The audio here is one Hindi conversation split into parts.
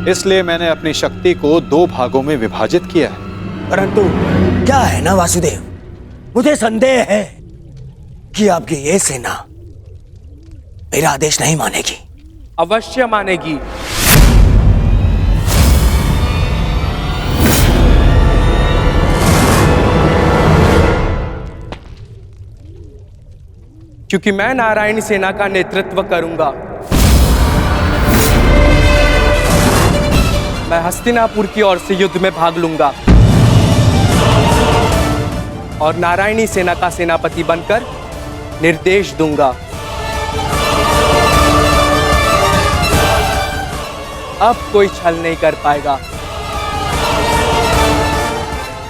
इसलिए मैंने अपनी शक्ति को 2 भागों में विभाजित किया है। परंतु क्या है ना वासुदेव, मुझे संदेह है कि आपकी ये सेना मेरा आदेश नहीं मानेगी। अवश्य मानेगी। क्योंकि मैं नारायणी सेना का नेतृत्व करूंगा। मैं हस्तिनापुर की ओर से युद्ध में भाग लूंगा और नारायणी सेना का सेनापति बनकर निर्देश दूंगा। अब कोई छल नहीं कर पाएगा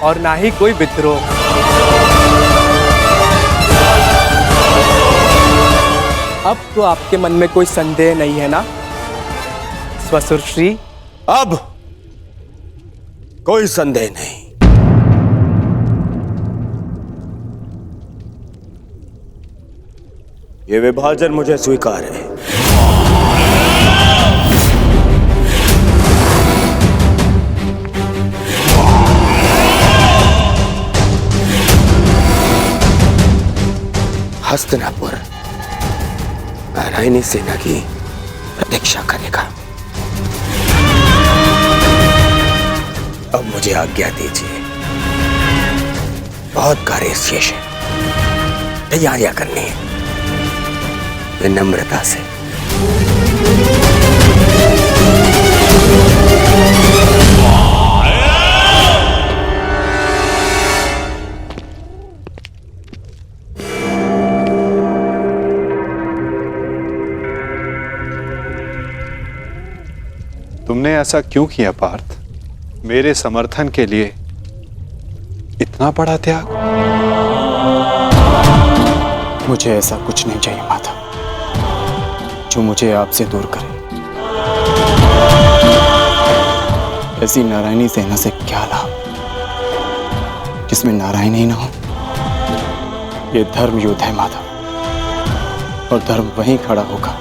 और ना ही कोई विद्रोह। अब तो आपके मन में कोई संदेह नहीं है ना स्वसुर श्री? अब कोई संदेह नहीं। ये विभाजन मुझे स्वीकार है। हस्तिनापुर नारायणी सेना की प्रतीक्षा करेगा। अब मुझे आज्ञा दीजिए, बहुत कार्य शेष है, तैयारियां करनी है। विनम्रता से। तुमने ऐसा क्यों किया पार्थ? मेरे समर्थन के लिए इतना बड़ा त्याग? मुझे ऐसा कुछ नहीं चाहिए माता जो मुझे आपसे दूर करे। ऐसी नारायणी सेना से क्या लाभ जिसमें नारायण ही ना हो? ये धर्म युद्ध है माता, और धर्म वहीं खड़ा होगा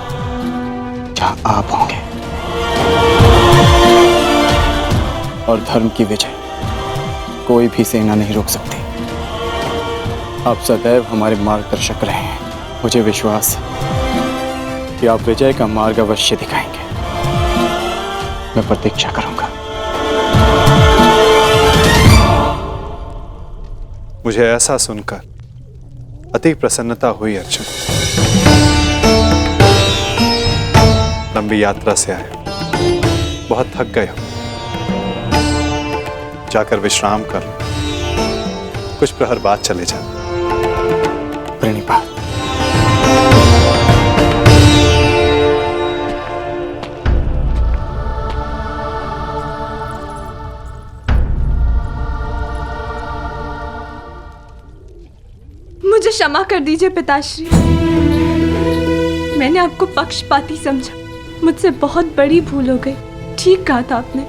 जहां आप होंगे। और धर्म की विजय कोई भी सेना नहीं रोक सकती। आप सदैव हमारे मार्गदर्शक रहे हैं। मुझे विश्वास है कि आप विजय का मार्ग अवश्य दिखाएंगे। मैं प्रतीक्षा करूंगा। मुझे ऐसा सुनकर अति प्रसन्नता हुई अर्जुन। लंबी यात्रा से आए, बहुत थक गए हो, जाकर विश्राम कर लो। कुछ प्रहर बाद चले जा। प्रणिपात। मुझे क्षमा कर दीजिए पिताश्री। मैंने आपको पक्षपाती समझा। मुझसे बहुत बड़ी भूल हो गई। ठीक कहा था आपने,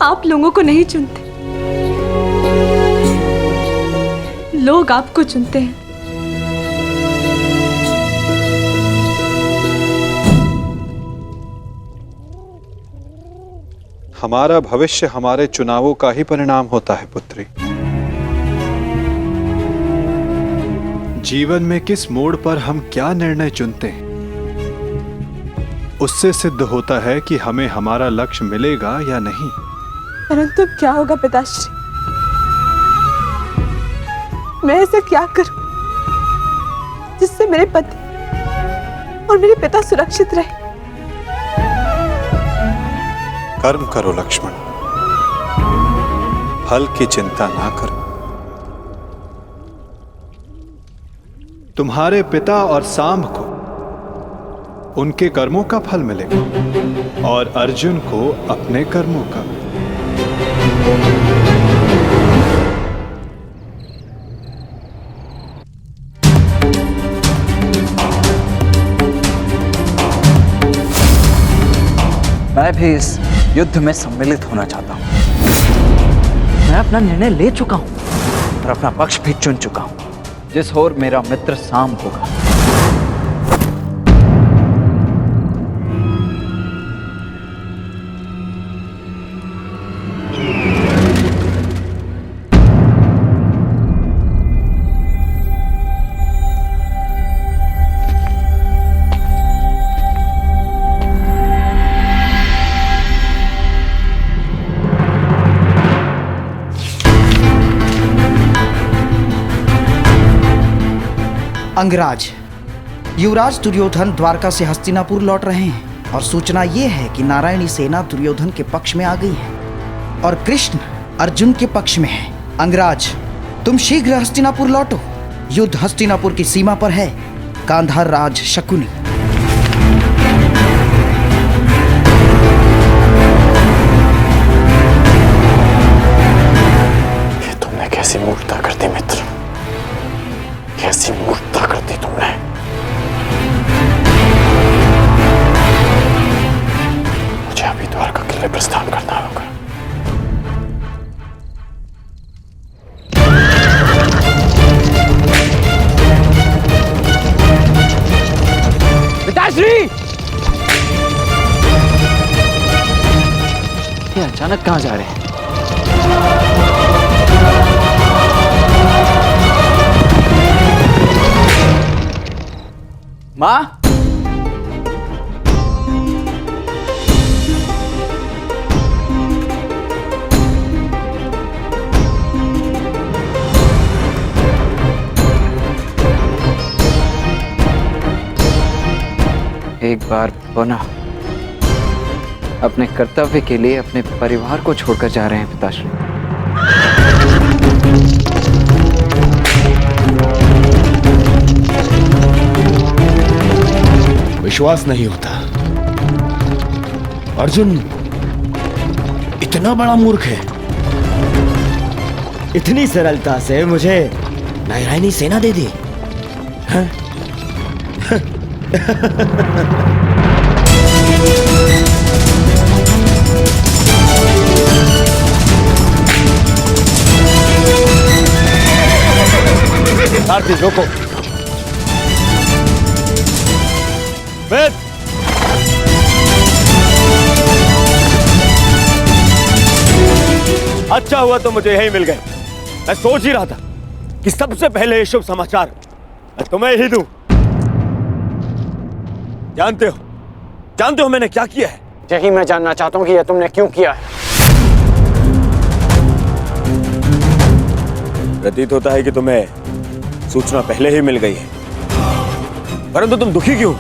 आप लोगों को नहीं चुनते, लोग आपको चुनते हैं। हमारा भविष्य हमारे चुनावों का ही परिणाम होता है पुत्री। जीवन में किस मोड़ पर हम क्या निर्णय चुनते हैं, उससे सिद्ध होता है कि हमें हमारा लक्ष्य मिलेगा या नहीं। परंतु क्या होगा पिताश्री? मैं ऐसा क्या करूं जिससे मेरे पति और मेरे पिता सुरक्षित रहे? कर्म करो लक्ष्मण, फल की चिंता ना करो। तुम्हारे पिता और सांब को उनके कर्मों का फल मिलेगा और अर्जुन को अपने कर्मों का। मैं भी इस युद्ध में सम्मिलित होना चाहता हूं। मैं अपना निर्णय ले चुका हूं और अपना पक्ष भी चुन चुका हूं। जिस ओर मेरा मित्र सांब होगा। अंगराज, युवराज दुर्योधन द्वारका से हस्तिनापुर लौट रहे हैं और सूचना ये है कि नारायणी सेना दुर्योधन के पक्ष में आ गई है और कृष्ण अर्जुन के पक्ष में है। अंगराज, तुम शीघ्र हस्तिनापुर लौटो। युद्ध हस्तिनापुर की सीमा पर है। गांधार राज शकुनी। ये तुमने कैसी मूर्खता कर दी मित्र, कैसी मूर्खता कर दी तुमने। मुझे अभी द्वारका किले प्रस्थान करना होगा। पिताश्री, ये अचानक कहां जा रहे हैं? मां, एक बार पुनः अपने कर्तव्य के लिए अपने परिवार को छोड़कर जा रहे हैं पिताश्री। विश्वास नहीं होता, अर्जुन इतना बड़ा मूर्ख है। इतनी सरलता से मुझे नारायणी सेना दे दी। हाँ? सारथी रोको। वेद, अच्छा हुआ तो मुझे यही मिल गए। मैं सोच ही रहा था कि सबसे पहले ये शुभ समाचार मैं तुम्हें ही दूं। जानते हो मैंने क्या किया है? यही मैं जानना चाहता हूँ कि यह तुमने क्यों किया है। प्रतीत होता है कि तुम्हें सूचना पहले ही मिल गई है, परंतु तुम दुखी क्यों?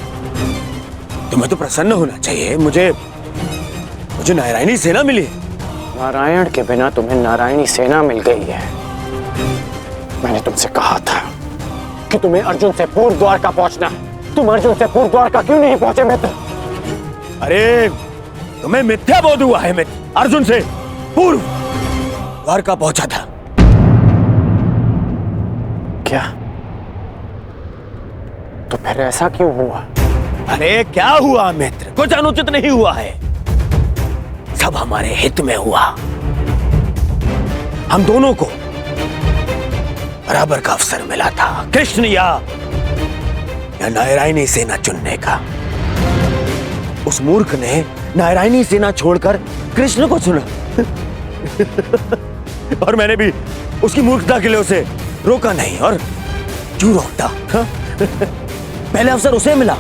तुम्हें तो प्रसन्न होना चाहिए। मुझे नारायणी सेना मिली। नारायण के बिना तुम्हें नारायणी सेना मिल गई है। मैंने तुमसे कहा था कि तुम्हें अर्जुन से पूर्व द्वारका पहुंचना है। तुम अर्जुन से पूर्व द्वारका क्यों नहीं पहुंचे मित्र? अरे तुम्हें मिथ्या बोध हुआ है। मित्र, अर्जुन से पूर्व द्वारका पहुंचा था। क्या? तो फिर ऐसा क्यों हुआ? अरे क्या हुआ मित्र? कुछ अनुचित नहीं हुआ है, सब हमारे हित में हुआ। हम दोनों को बराबर का अवसर मिला था, कृष्ण या नारायणी सेना चुनने का। उस मूर्ख ने नारायणी सेना छोड़कर कृष्ण को चुना और मैंने भी उसकी मूर्खता के लिए उसे रोका नहीं। और क्यों रोकता? हा? पहले अवसर उसे मिला,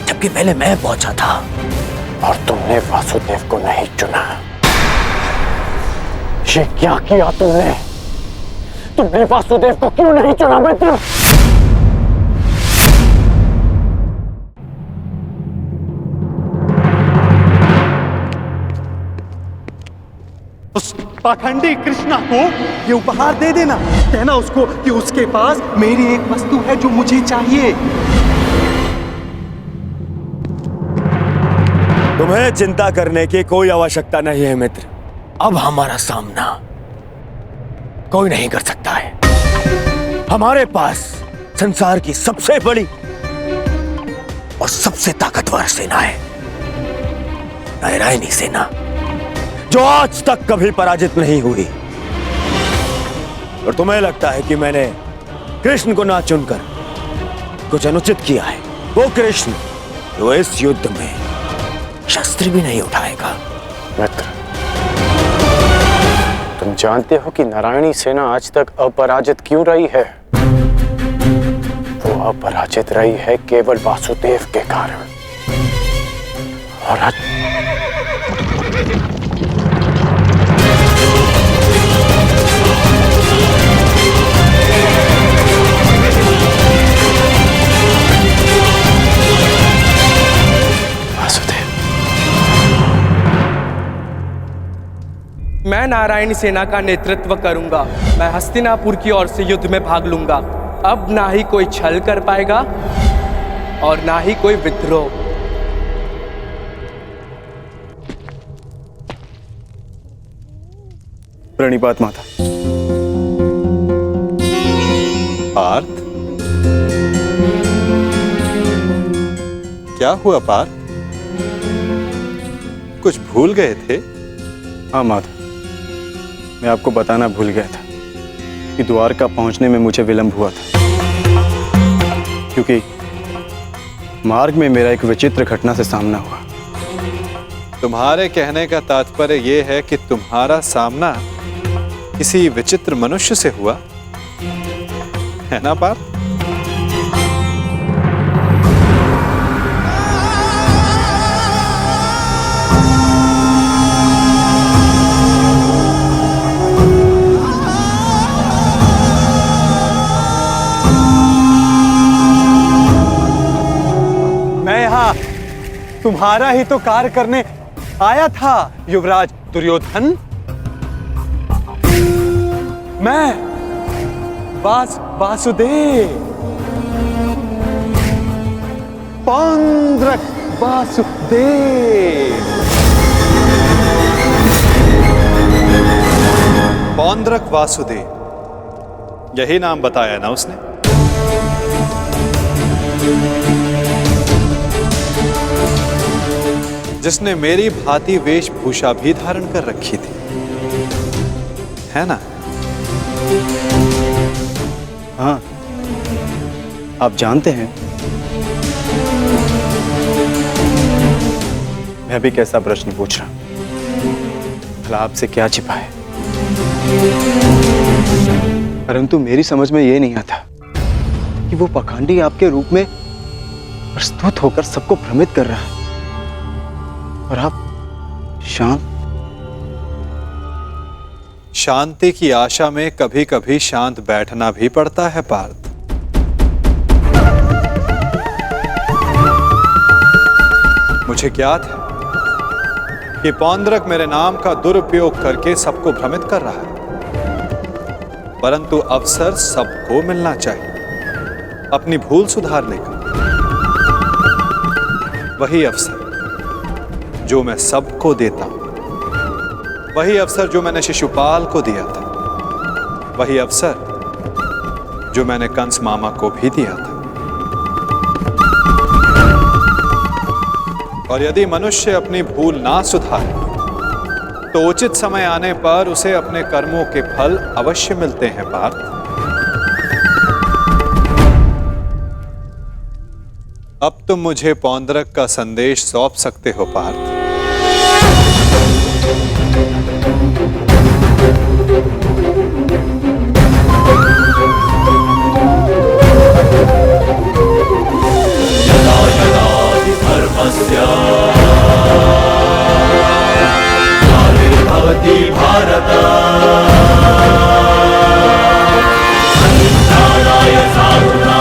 जबकि पहले मैं पहुंचा था। और तुमने वासुदेव को नहीं चुना। ये क्या किया तुमने? तुमने वासुदेव को क्यों नहीं चुना मित्र? उस पाखंडी कृष्णा को ये उपहार दे देना। कहना उसको कि उसके पास मेरी एक वस्तु है जो मुझे चाहिए। तुम्हें चिंता करने की कोई आवश्यकता नहीं है मित्र। अब हमारा सामना कोई नहीं कर सकता है। हमारे पास संसार की सबसे बड़ी और सबसे ताकतवर सेना है, नारायणी सेना, जो आज तक कभी पराजित नहीं हुई। और तुम्हें लगता है कि मैंने कृष्ण को ना चुनकर कुछ अनुचित किया है? वो कृष्ण जो इस युद्ध में शस्त्र भी नहीं उठाएगा। मित्र, तुम जानते हो कि नारायणी सेना आज तक अपराजित क्यों रही है? वो अपराजित रही है केवल वासुदेव के कारण। और आज मैं नारायणी सेना का नेतृत्व करूंगा। मैं हस्तिनापुर की ओर से युद्ध में भाग लूंगा। अब ना ही कोई छल कर पाएगा और ना ही कोई विद्रोह। प्रणिपात माता। पार्थ, क्या हुआ पार्थ? कुछ भूल गए थे? हाँ माता, मैं आपको बताना भूल गया था कि द्वारका पहुंचने में मुझे विलंब हुआ था, क्योंकि मार्ग में मेरा एक विचित्र घटना से सामना हुआ। तुम्हारे कहने का तात्पर्य यह है कि तुम्हारा सामना किसी विचित्र मनुष्य से हुआ, है ना पार्थ? मैं यहाँ तुम्हारा ही तो कार्य करने आया था युवराज दुर्योधन। मैं वासुदेव, पौंड्रक वासुदेव। पौंड्रक वासुदेव, यही नाम बताया ना उसने? जिसने मेरी भांति वेशभूषा भी धारण कर रखी थी, है ना? हाँ, आप जानते हैं मैं भी कैसा प्रश्न पूछ रहा हूं, भला आपसे क्या छिपा है? परंतु मेरी समझ में यह नहीं आता कि वो पाखंडी आपके रूप में प्रस्तुत होकर सबको भ्रमित कर रहा है और आप शांति की आशा में कभी कभी शांत बैठना भी पड़ता है पार्थ। मुझे ज्ञात है कि पौंड्रक मेरे नाम का दुरुपयोग करके सबको भ्रमित कर रहा है, परंतु अवसर सबको मिलना चाहिए अपनी भूल सुधारने का। वही अवसर जो मैं सबको देता हूं, वही अवसर जो मैंने शिशुपाल को दिया था, वही अवसर जो मैंने कंस मामा को भी दिया था। और यदि मनुष्य अपनी भूल ना सुधारे तो उचित समय आने पर उसे अपने कर्मों के फल अवश्य मिलते हैं पार्थ। अब तुम मुझे पौंड्रक का संदेश सौंप सकते हो पार्थ। भवति भारत नाराय साधुना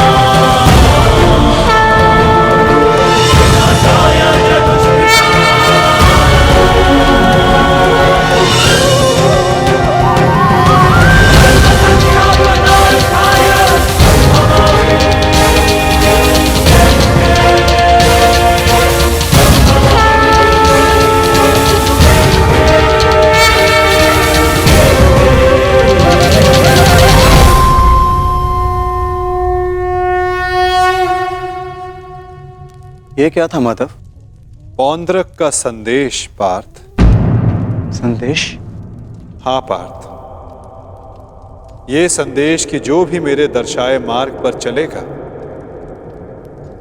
नाशाय ये क्या था माधव? पौंड्रक का संदेश पार्थ। संदेश? हाँ पार्थ, ये संदेश कि जो भी मेरे दर्शाए मार्ग पर चलेगा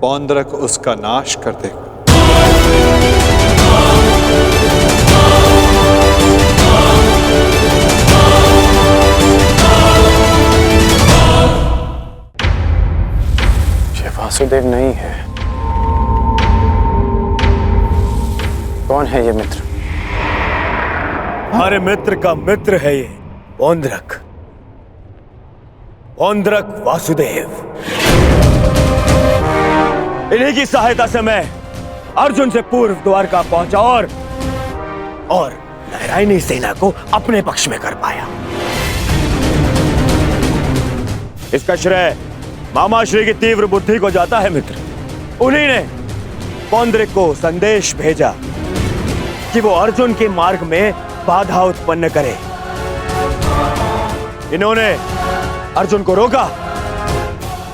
पौंड्रक उसका नाश कर देगा। ये वासुदेव नहीं है। कौन है ये मित्र? हमारे मित्र का मित्र है ये पौंड्रक, पौंड्रक वासुदेव। इन्हीं की सहायता से मैं अर्जुन से पूर्व द्वारका पहुंचा और नारायणी सेना को अपने पक्ष में कर पाया। इसका श्रेय मामा श्री की तीव्र बुद्धि को जाता है मित्र। उन्हीं ने पौंड्रिक को संदेश भेजा कि वो अर्जुन के मार्ग में बाधा उत्पन्न करे। इन्होंने अर्जुन को रोका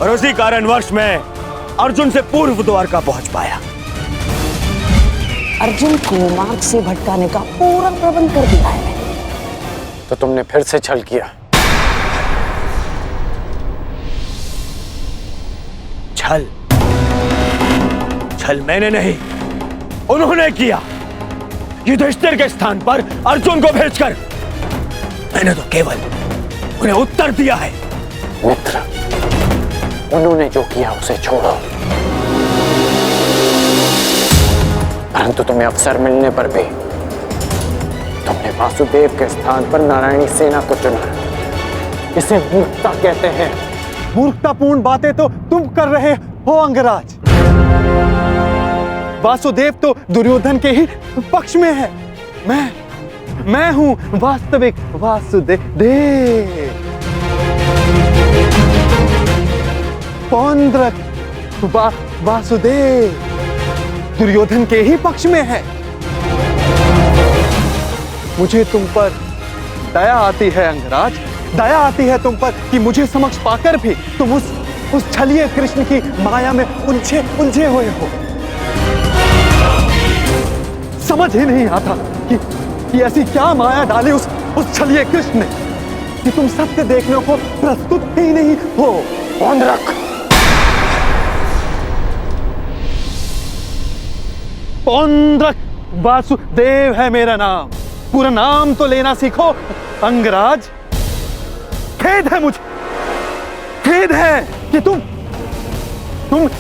और उसी कारणवश मैं अर्जुन से पूर्व द्वारका पहुंच पाया। अर्जुन को मार्ग से भटकाने का पूरा प्रबंध कर दिया है मैंने। तो तुमने फिर से छल किया। छल? छल मैंने नहीं, उन्होंने किया। युधिष्ठिर के स्थान पर अर्जुन को भेजकर मैंने तो केवल उन्हें उत्तर दिया है। मित्र, उन्होंने जो किया उसे छोड़ो, परंतु तुम्हें अवसर मिलने पर भी तुमने वासुदेव के स्थान पर नारायणी सेना को चुना। इसे मूर्खता कहते हैं। मूर्खतापूर्ण बातें तो तुम कर रहे हो अंगराज। वासुदेव तो दुर्योधन के ही पक्ष में है। मैं हूं वास्तविक वासुदेव। पौंड्रक वासुदेव दुर्योधन के ही पक्ष में है। मुझे तुम पर दया आती है अंगराज, दया आती है तुम पर कि मुझे समक्ष पाकर भी तुम उस छलिए कृष्ण की माया में उलझे हुए हो। समझ ही नहीं आता कि ऐसी क्या माया डाली उस छलिए कृष्ण ने कि तुम सत्य देखने को प्रस्तुत ही नहीं हो। पौंड्रक, पौंड्रक वासुदेव है मेरा नाम। पूरा नाम तो लेना सीखो अंगराज। खेद है मुझे, खेद है कि तुम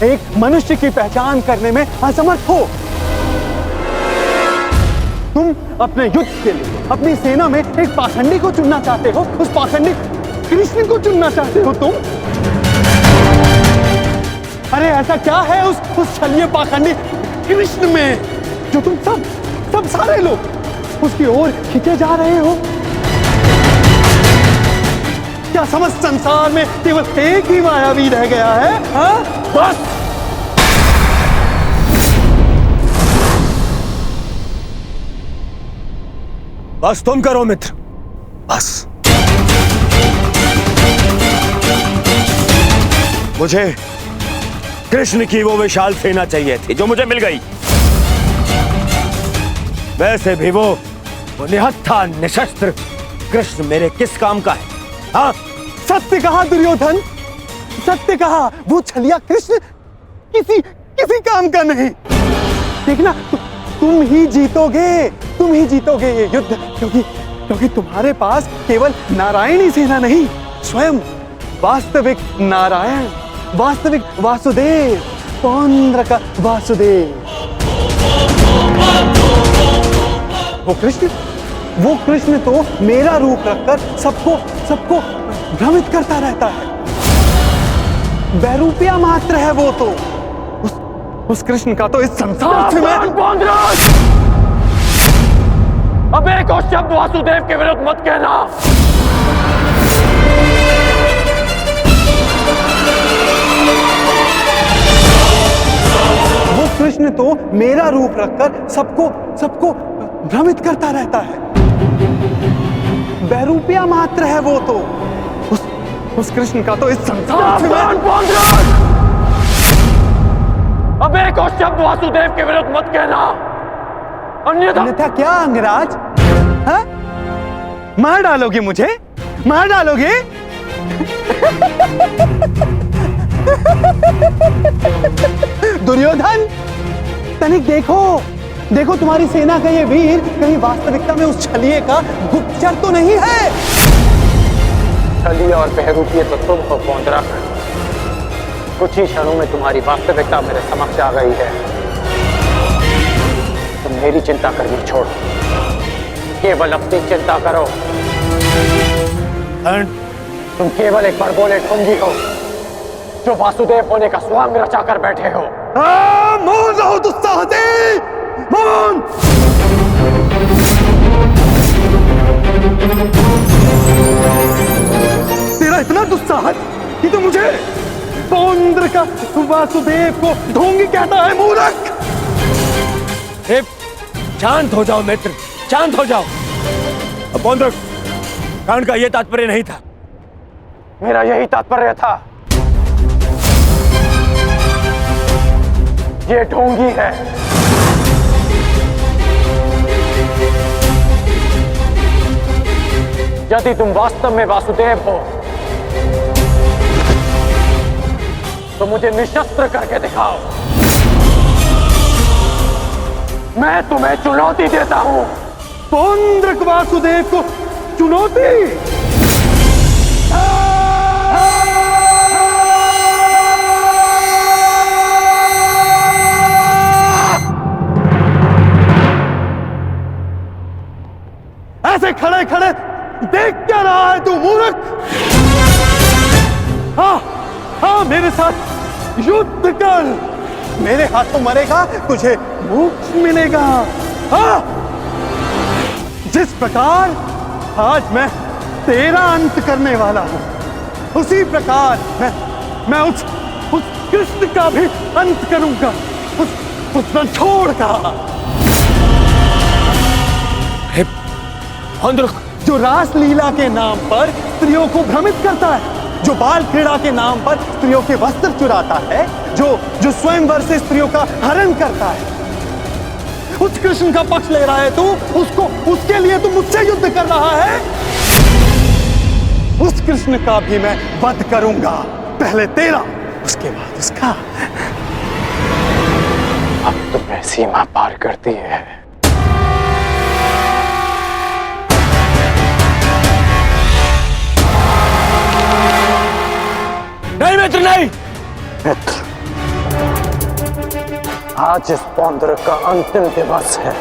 एक मनुष्य की पहचान करने में असमर्थ हो। तुम अपने युद्ध के लिए अपनी सेना में एक पाखंडी को चुनना चाहते हो। उस पाखंडी कृष्ण को चुनना चाहते हो तुम। अरे ऐसा क्या है उस छलिए पाखंडी कृष्ण में जो तुम सब सारे लोग उसकी ओर खींचे जा रहे हो? क्या समस्त संसार में केवल एक ही मायावी रह गया है? हाँ? बस तुम करो मित्र, बस। मुझे कृष्ण की वो विशाल सेना चाहिए थी जो मुझे मिल गई। वैसे भी वो निहत्था निशस्त्र कृष्ण मेरे किस काम का है? हाँ, सत्य कहा दुर्योधन, सत्य कहा। वो छलिया कृष्ण किसी काम का नहीं। देखना, तुम ही जीतोगे ये युद्ध, क्योंकि तुम्हारे पास केवल नारायणी सेना नहीं, स्वयं वास्तविक नारायण, वास्तविक वासुदेव, पौंड्रक वासुदेव। वो कृष्ण तो मेरा रूप रखकर सबको भ्रमित करता रहता है। बैरूपिया मात्र है वो तो। उस कृष्ण का तो इस संसार से मैं... अब एक और शब्द वासुदेव के विरुद्ध मत कहना। वो कृष्ण तो मेरा रूप रखकर सबको भ्रमित करता रहता है। बैरूपिया मात्र है वो तो। उस कृष्ण का तो इस संसार से मैं... अब एक और शब्द वासुदेव के विरुद्ध मत कहना, अन्यथा क्या अंगराज? हाँ? मार डालोगे मुझे? मार डालोगे? दुर्योधन, तनिक देखो तुम्हारी सेना का ये वीर कहीं वास्तविकता में उस छलिए का गुप्तचर तो नहीं है? छलिए और बहरूपिये तो तुम हो पौंड्रक। कुछ ही क्षणों में तुम्हारी वास्तविकता मेरे समक्ष आ गई है। तुम मेरी चिंता करनी छोड़ो, केवल अपनी चिंता करो। तुम केवल एक बड़बोले ढोंगी हो जो वासुदेव होने का स्वांग रचा कर बैठे हो। मौन रहो दुस्साहसी, मौन। बात कि तू मुझे पौंद्र का वासुदेव को ढोंगी कहता है, मूर्ख। शांत हो जाओ मित्र, शांत हो जाओ। पौंद्रक, कांड का यह तात्पर्य नहीं था। मेरा यही तात्पर्य था। ये ढोंगी है। यदि तुम वास्तव में वासुदेव हो तो मुझे निशस्त्र करके दिखाओ। मैं तुम्हें चुनौती देता हूं। पौंद्रक वासुदेव को चुनौती? ऐसे खड़े खड़े देख क्या रहा है तू, मूर्ख? हाँ, मेरे साथ युद्ध कर। मेरे हाथों मरेगा, तुझे मोक्ष मिलेगा। हाँ, जिस प्रकार आज मैं तेरा अंत करने वाला हूं, उसी प्रकार मैं उस कृष्ण का भी अंत करूंगा, उस रणछोड़ का। जो रासलीला के नाम पर स्त्रियों को भ्रमित करता है, जो बाल क्रीड़ा के नाम पर स्त्रियों के वस्त्र चुराता है, जो स्वयंवर से स्त्रियों का हरण करता है, उस कृष्ण का पक्ष ले रहा है तू। उसके लिए तू मुझसे युद्ध कर रहा है। उस कृष्ण का भी मैं वध करूंगा, पहले तेरा, उसके बाद उसका। अब तुम्हें सीमा पार करती है। नहीं मित्र, नहीं मित्र, आज इस पौंद्रक का अंतिम दिवस है।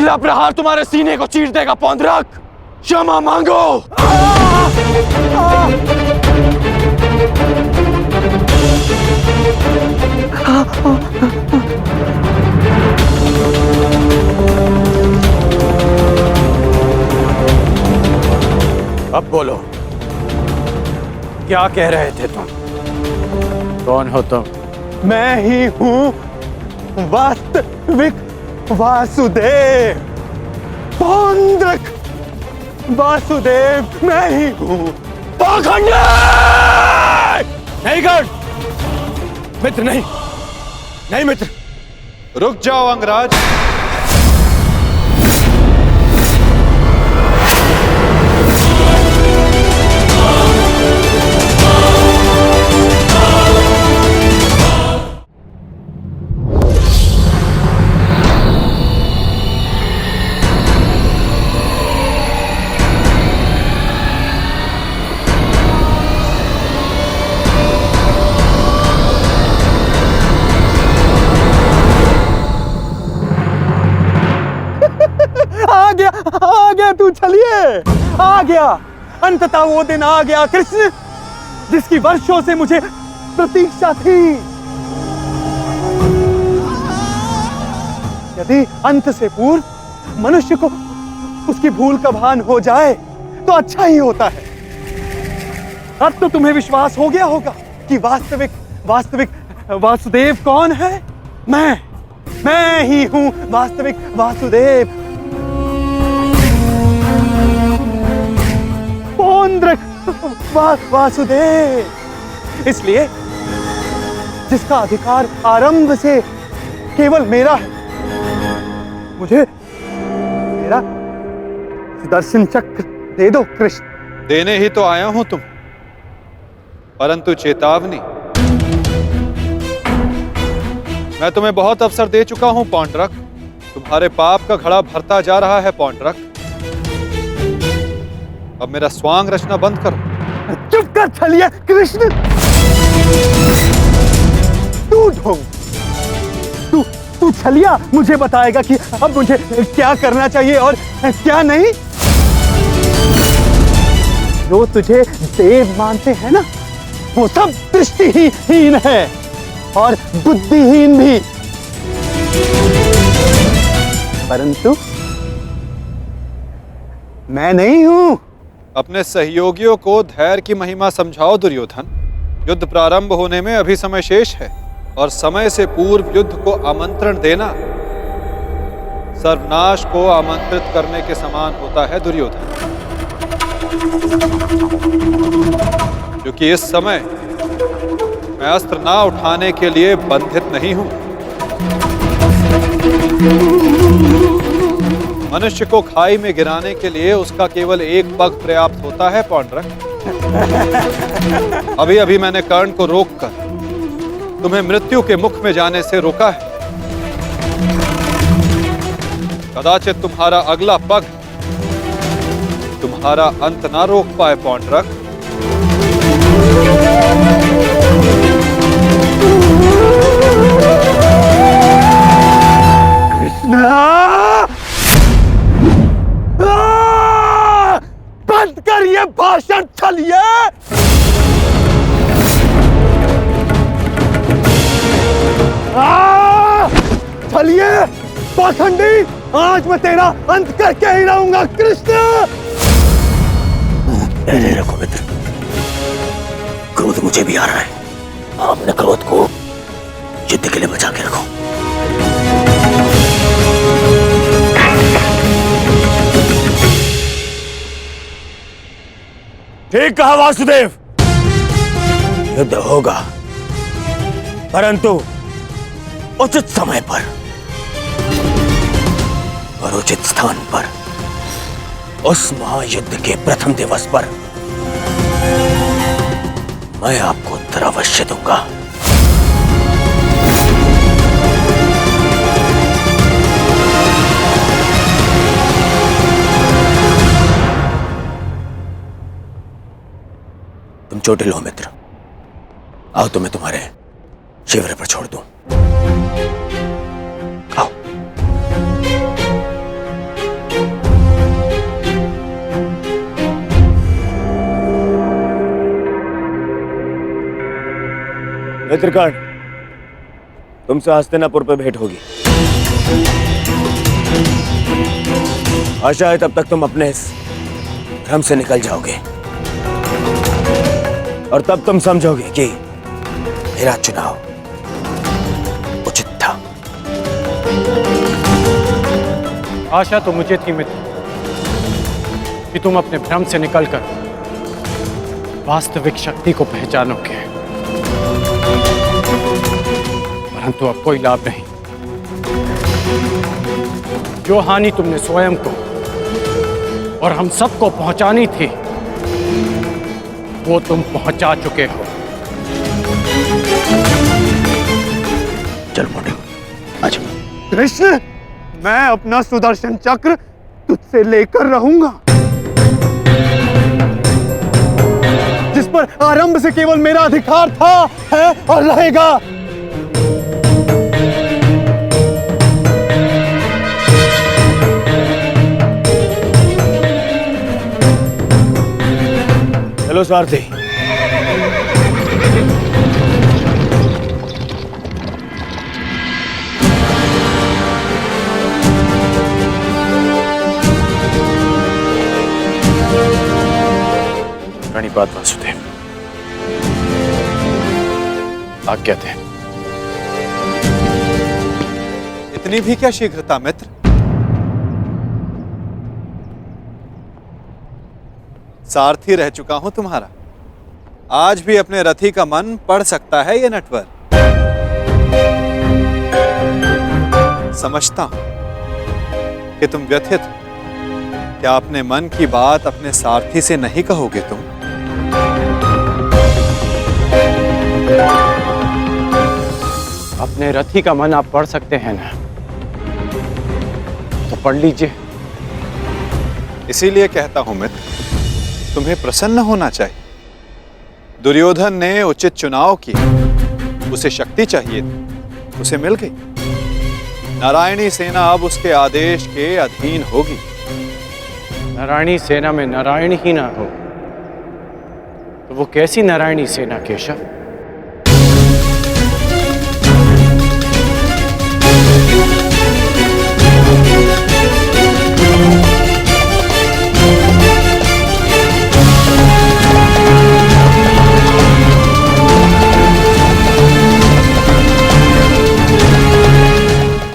अगला प्रहार तुम्हारे सीने को चीर देगा पौंद्रक। क्षमा मांगो। अब बोलो, क्या कह रहे थे तुम? कौन हो तुम? मैं ही हूं वास्तविक वासुदेव, पौंद्रक वासुदेव मैं ही हूं। पाखंडी! नहीं कर मित्र, नहीं नहीं मित्र। रुक जाओ अंगराज। आ गया तू, चलिए आ गया। अंततः वो दिन आ गया कृष्ण, जिसकी वर्षों से मुझे प्रतीक्षा थी। यदि अंत से पूर्व मनुष्य को उसकी भूल का भान हो जाए तो अच्छा ही होता है। अब तो तुम्हें विश्वास हो गया होगा कि वास्तविक वासुदेव कौन है। मैं ही हूं वास्तविक वासुदेव, पौंद्रक वासुदेव। इसलिए जिसका अधिकार आरंभ से केवल मेरा है, मुझे मेरा सुदर्शन चक्र दे दो कृष्ण। देने ही तो आया हूं तुम, परंतु चेतावनी, मैं तुम्हें बहुत अवसर दे चुका हूं पौंड्रक। तुम्हारे पाप का घड़ा भरता जा रहा है पौंड्रक। अब मेरा स्वांग रचना बंद करो। चुप कर छलिए कृष्ण। तू ढोंग, तू छलिया मुझे बताएगा कि अब मुझे क्या करना चाहिए और क्या नहीं। जो तुझे देव मानते हैं ना, वो सब दृष्टिहीन है और बुद्धिहीन भी। परंतु मैं नहीं हूं। अपने सहयोगियों को धैर्य की महिमा समझाओ दुर्योधन। युद्ध प्रारंभ होने में अभी समय शेष है और समय से पूर्व युद्ध को आमंत्रण देना सर्वनाश को आमंत्रित करने के समान होता है दुर्योधन। क्योंकि इस समय मैं अस्त्र ना उठाने के लिए बंधित नहीं हूं। मनुष्य को खाई में गिराने के लिए उसका केवल एक पग पर्याप्त होता है पौंड्रक। अभी अभी मैंने कर्ण को रोककर तुम्हें मृत्यु के मुख में जाने से रोका है। कदाचित तुम्हारा अगला पग तुम्हारा अंत ना रोक पाए पौंड्रक। बंद कर ये भाषण छलिए। छलिए पाखंडी, आज मैं तेरा अंत करके ही रहूंगा कृष्ण। धैर्य रखो मित्र, क्रोध मुझे भी आ रहा है। अपने क्रोध को युद्ध के लिए बचा के रखो। ठीक कहा वासुदेव, युद्ध होगा, परंतु उचित समय पर और उचित स्थान पर। उस महायुद्ध के प्रथम दिवस पर मैं आपको उत्तर अवश्य दूंगा। तुम चोटिल हो मित्र, आओ तुम्हें तुम्हारे शिविर पर छोड़ दूं। आओ। मित्रकर्ण, तुमसे हस्तिनापुर पे भेंट होगी। आशा है तब तक तुम अपने इस भ्रम से निकल जाओगे और तब तुम समझोगे कि मेरा चुनाव उचित था। आशा तो मुझे थी मित्र कि तुम अपने भ्रम से निकलकर वास्तविक शक्ति को पहचानोगे, परंतु अब कोई लाभ नहीं। जो हानि तुमने स्वयं को और हम सबको पहुंचानी थी, वो तुम पहुंचा चुके हो। चल मोटे, आजा। कृष्ण, मैं अपना सुदर्शन चक्र तुझसे लेकर रहूंगा, जिस पर आरंभ से केवल मेरा अधिकार था, है और रहेगा। चलो सारथी। प्रणिपात वासुदेव, आज्ञा थे। इतनी भी क्या शीघ्रता मित्र? सारथी रह चुका हूं तुम्हारा। आज भी अपने रथी का मन पढ़ सकता है ये नटवर। समझता हूं कि तुम व्यथित हो। क्या अपने मन की बात अपने सारथी से नहीं कहोगे तुम? अपने रथी का मन आप पढ़ सकते हैं ना, तो पढ़ लीजिए। इसीलिए कहता हूं मित्र, तुम्हें प्रसन्न होना चाहिए। दुर्योधन ने उचित चुनाव किया, उसे शक्ति चाहिए थी, उसे मिल गई। नारायणी सेना अब उसके आदेश के अधीन होगी। नारायणी सेना में नारायण ही ना हो तो वो कैसी नारायणी सेना केशव?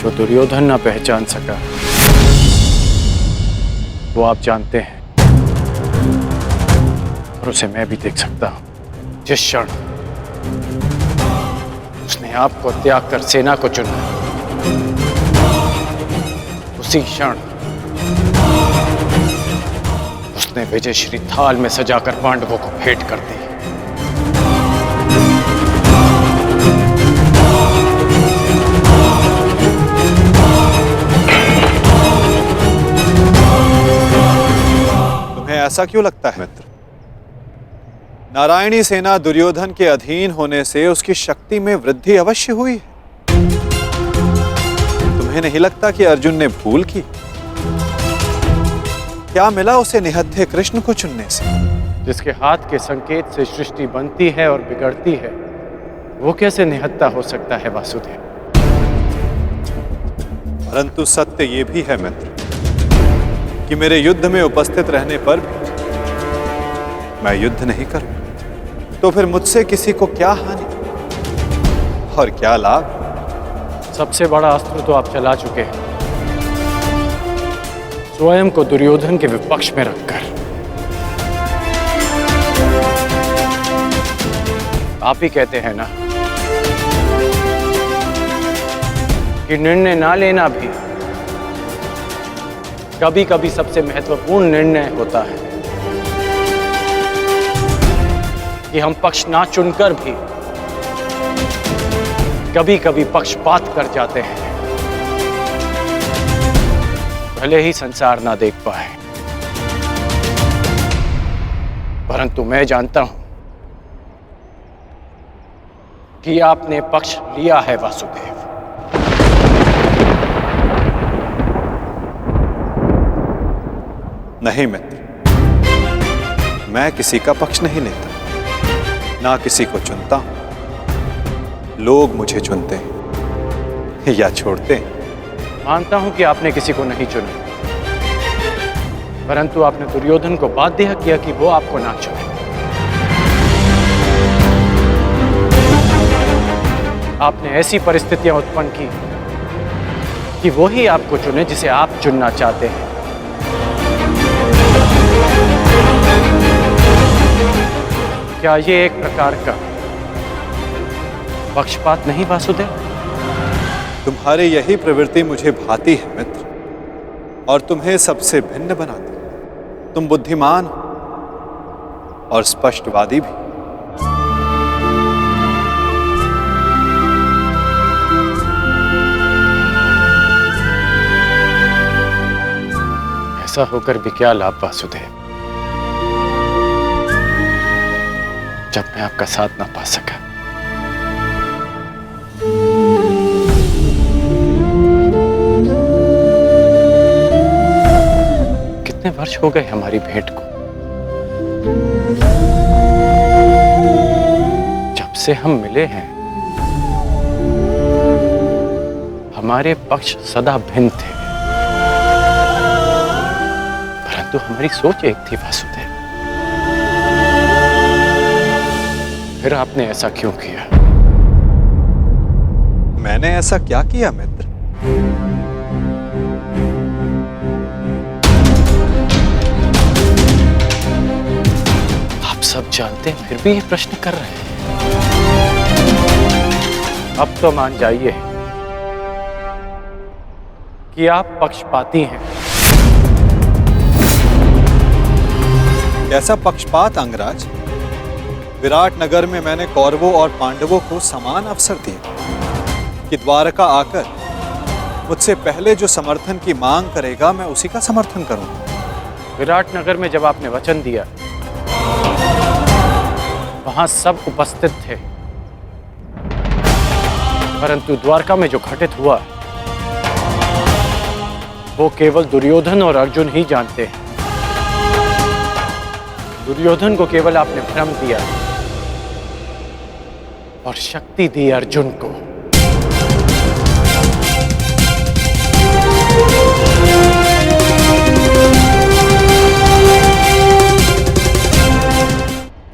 जो दुर्योधन ना पहचान सका वो आप जानते हैं, और उसे मैं भी देख सकता हूं। जिस क्षण उसने आपको त्याग कर सेना को चुना, उसी क्षण उसने विजयश्री थाल में सजाकर पांडवों को भेंट कर दी। ऐसा क्यों लगता है मित्र? नारायणी सेना दुर्योधन के अधीन होने से उसकी शक्ति में वृद्धि अवश्य हुई है। तुम्हें नहीं लगता कि अर्जुन ने भूल की? क्या मिला उसे निहत्थे कृष्ण को चुनने से? जिसके हाथ के संकेत से सृष्टि बनती है और बिगड़ती है, वो कैसे निहत्था हो सकता है वासुदेव? परंतु सत्य ये भी है मित्र कि मेरे युद्ध में उपस्थित रहने पर भी मैं युद्ध नहीं करूं, तो फिर मुझसे किसी को क्या हानि और क्या लाभ? सबसे बड़ा अस्त्र तो आप चला चुके हैं, स्वयं को दुर्योधन के विपक्ष में रखकर। आप ही कहते हैं ना कि निर्णय ना लेना भी कभी कभी सबसे महत्वपूर्ण निर्णय होता है, कि हम पक्ष ना चुनकर भी कभी कभी पक्षपात कर जाते हैं, भले ही संसार ना देख पाए। परंतु मैं जानता हूं कि आपने पक्ष लिया है वासुदेव। नहीं मित्र, मैं किसी का पक्ष नहीं लेता, ना किसी को चुनता हूं। लोग मुझे चुनते हैं या छोड़ते हैं। मानता हूं कि आपने किसी को नहीं चुना, परंतु आपने दुर्योधन को बाध्य किया कि वो आपको ना चुने। आपने ऐसी परिस्थितियां उत्पन्न की कि वो ही आपको चुने जिसे आप चुनना चाहते हैं। क्या ये एक प्रकार का पक्षपात नहीं वासुदेव? तुम्हारी यही प्रवृत्ति मुझे भाती है मित्र, और तुम्हें सबसे भिन्न बनाती है। तुम बुद्धिमान हो और स्पष्टवादी भी। ऐसा होकर भी क्या लाभ वासुदेव, जब मैं आपका साथ ना पा सका। कितने वर्ष हो गए हमारी भेंट को? जब से हम मिले हैं हमारे पक्ष सदा भिन्न थे, परंतु हमारी सोच एक थी वासुदेव। फिर आपने ऐसा क्यों किया? मैंने ऐसा क्या किया मित्र? आप सब जानते हैं फिर भी ये प्रश्न कर रहे हैं। अब तो मान जाइए कि आप पक्षपाती हैं। कैसा पक्षपात अंगराज? विराट नगर में मैंने कौरवों और पांडवों को समान अवसर दिए कि द्वारका आकर मुझसे पहले जो समर्थन की मांग करेगा मैं उसी का समर्थन करूंगा। विराट नगर में जब आपने वचन दिया वहां सब उपस्थित थे, परंतु द्वारका में जो घटित हुआ वो केवल दुर्योधन और अर्जुन ही जानते हैं। दुर्योधन को केवल आपने भ्रम दिया और शक्ति दी अर्जुन को।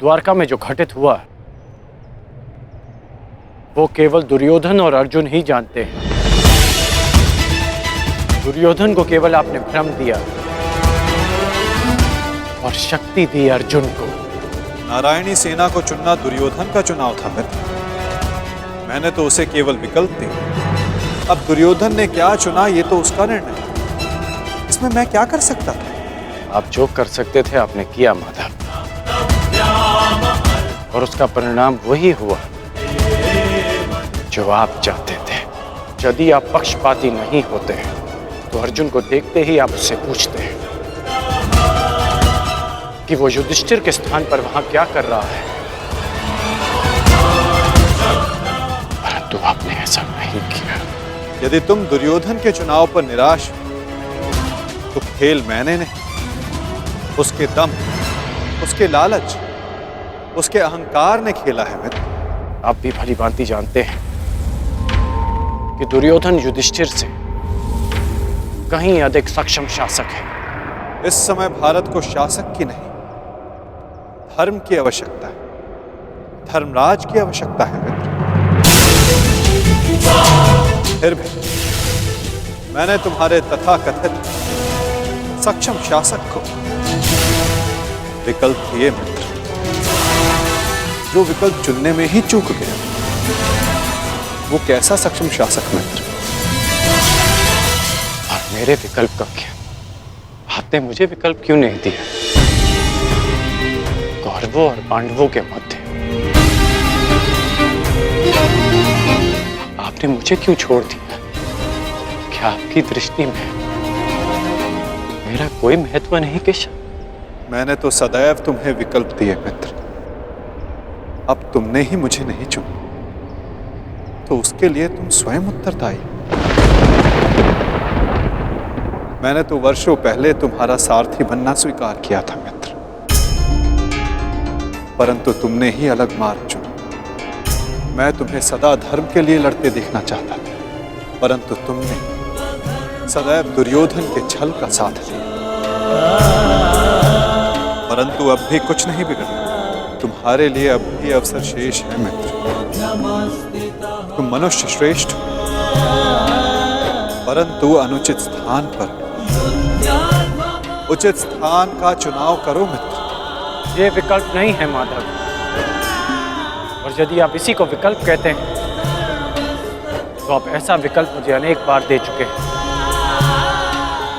द्वारका में जो घटित हुआ वो केवल दुर्योधन और अर्जुन ही जानते हैं। दुर्योधन को केवल आपने भ्रम दिया और शक्ति दी अर्जुन को। नारायणी सेना को चुनना दुर्योधन का चुनाव था मित्र। मैंने तो उसे केवल विकल्प दिए। अब दुर्योधन ने क्या चुना ये तो उसका निर्णय है। इसमें मैं क्या कर सकता था? आप जो कर सकते थे आपने किया माधव, और उसका परिणाम वही हुआ जो आप चाहते थे। यदि आप पक्षपाती नहीं होते तो अर्जुन को देखते ही आप उससे पूछते हैं कि वो युधिष्ठिर के स्थान पर वहां क्या कर रहा है, परंतु आपने ऐसा नहीं किया। यदि तुम दुर्योधन के चुनाव पर निराश हो तो खेल मैंने नहीं, उसके दम, उसके लालच, उसके अहंकार ने खेला है मित्र। आप भी भली भांति जानते हैं कि दुर्योधन युधिष्ठिर से कहीं अधिक सक्षम शासक है। इस समय भारत को शासक की नहीं, धर्म की आवश्यकता है, धर्मराज की आवश्यकता है मित्र। फिर भी मैंने तुम्हारे तथाकथित सक्षम शासक को विकल्प दिए मित्र, जो विकल्प चुनने में ही चूक गया। वो कैसा सक्षम शासक मित्र? और मेरे विकल्प का क्या? आपने मुझे विकल्प क्यों नहीं दिया? कौरवों और पांडवों के मध्य आपने मुझे क्यों छोड़ दिया? क्या आपकी दृष्टि में मेरा कोई महत्व नहीं केशव? मैंने तो सदैव तुम्हें विकल्प दिए मित्र। अब तुमने ही मुझे नहीं चुना तो उसके लिए तुम स्वयं उत्तरदायी। मैंने तो वर्षों पहले तुम्हारा सारथी बनना स्वीकार किया था मित्र, परंतु तुमने ही अलग मार्ग चुना। मैं तुम्हें सदा धर्म के लिए लड़ते देखना चाहता था, परंतु तुमने सदैव दुर्योधन के छल का साथ दिया। परंतु अब भी कुछ नहीं बिगड़ा, तुम्हारे लिए अब भी अवसर शेष है मित्र। तुम मनुष्य श्रेष्ठ हो, परंतु अनुचित स्थान पर। उचित स्थान का चुनाव करो मित्र। ये विकल्प नहीं है माधव, और यदि आप इसी को विकल्प कहते हैं तो आप ऐसा विकल्प मुझे अनेक बार दे चुके हैं,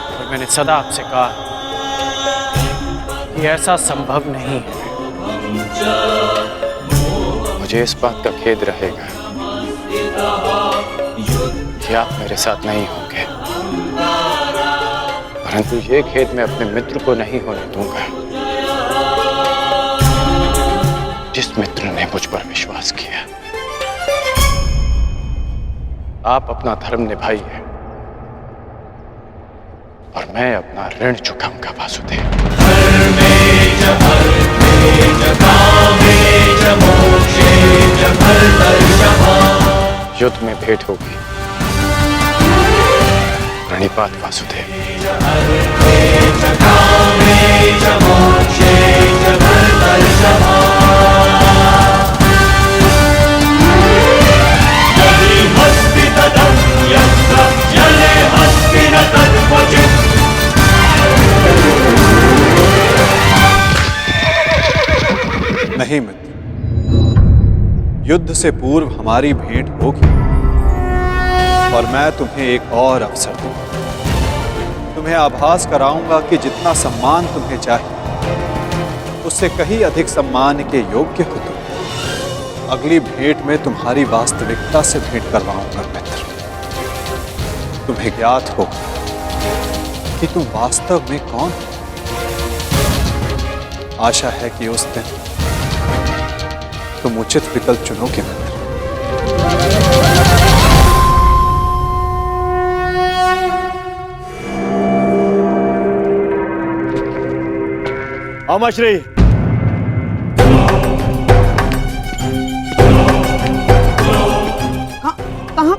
और मैंने सदा आपसे कहा कि ऐसा संभव नहीं है। मुझे इस बात का खेद रहेगा कि आप मेरे साथ नहीं होंगे, परंतु ये खेद मैं अपने मित्र को नहीं होने दूंगा, जिस मित्र ने मुझ पर विश्वास किया। आप अपना धर्म निभाइए और मैं अपना ऋण चुकाऊंगा वासुदेव। युद्ध में भेंट होगी, प्रणिपात वासुदेव। नहीं मित्र, युद्ध से पूर्व हमारी भेंट होगी, और मैं तुम्हें एक और अवसर दूंगा। तुम्हें आभास कराऊंगा कि जितना सम्मान तुम्हें चाहिए उससे कहीं अधिक सम्मान के योग्य हो तुम। अगली भेंट में तुम्हारी वास्तविकता से भेंट करवाऊंगा मित्र। तुम्हें ज्ञात होगा कि तुम वास्तव में कौन हो। आशा है कि उस दिन तुम उचित विकल्प चुनोगे मित्र। अमश्री,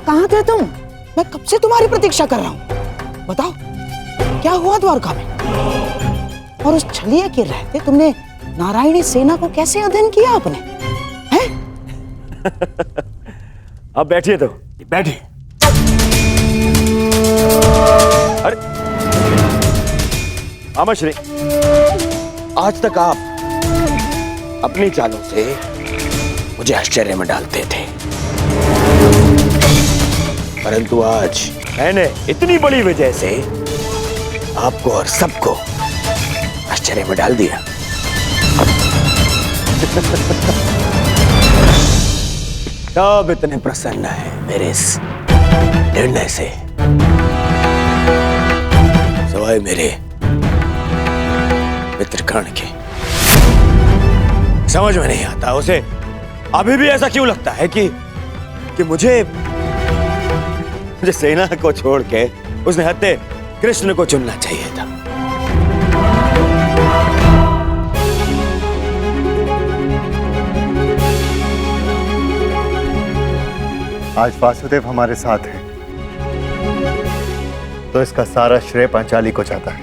कहाँ थे तुम? मैं कब से तुम्हारी प्रतीक्षा कर रहा हूँ। बताओ क्या हुआ द्वारका में? और उस छलिए के रहते तुमने नारायणी सेना को कैसे अध्ययन किया आपने? हैं? अब बैठिए तो बैठिए। अरे अमश्री, आज तक आप अपनी चालों से मुझे आश्चर्य में डालते थे, परंतु आज मैंने इतनी बड़ी वजह से आपको और सबको आश्चर्य में डाल दिया। सब इतने प्रसन्न है मेरे इस निर्णय से, सवाए मेरे मित्र कर्ण के। समझ में नहीं आता उसे अभी भी ऐसा क्यों लगता है कि मुझे सेना को छोड़ के उसने हत्या कृष्ण को चुनना चाहिए था। आज वासुदेव हमारे साथ है, तो इसका सारा श्रेय पांचाली को जाता है।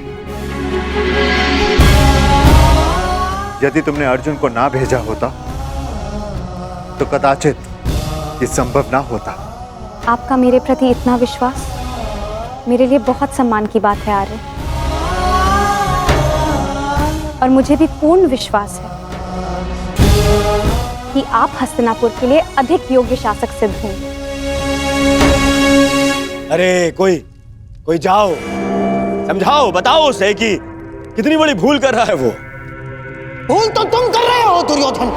यदि तुमने अर्जुन को ना भेजा होता तो कदाचित ये संभव ना होता। आपका मेरे प्रति इतना विश्वास मेरे लिए बहुत सम्मान की बात है आर्य, और मुझे भी पूर्ण विश्वास है कि आप हस्तिनापुर के लिए अधिक योग्य शासक सिद्ध होंगे। अरे कोई जाओ, समझाओ, बताओ उसे कि कितनी बड़ी भूल कर रहा है वो। भूल तो तुम कर रहे हो दुर्योधन।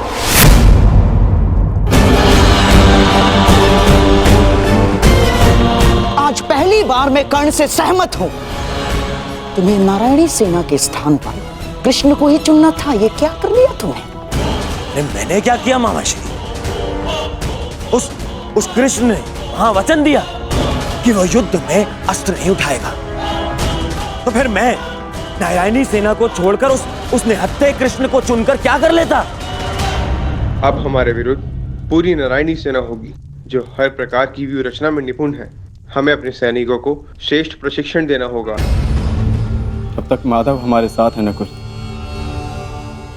आज पहली बार मैं कर्ण से सहमत हूं। तुम्हें नारायणी सेना के स्थान पर कृष्ण को ही चुनना था। ये क्या कर लिया तुमने? अरे मैंने क्या किया मामाश्री? उस कृष्ण ने वहां वचन दिया कि वो युद्ध में अस्त्र नहीं उठाएगा, तो फिर मैं नारायणी सेना को छोड़कर उसने हत्या कृष्ण को चुनकर क्या कर लेता? अब हमारे विरुद्ध पूरी नारायणी सेना होगी जो हर प्रकार की व्यूह रचना में निपुण है। हमें अपने सैनिकों को श्रेष्ठ प्रशिक्षण देना होगा। तब तक माधव हमारे साथ है नकुल।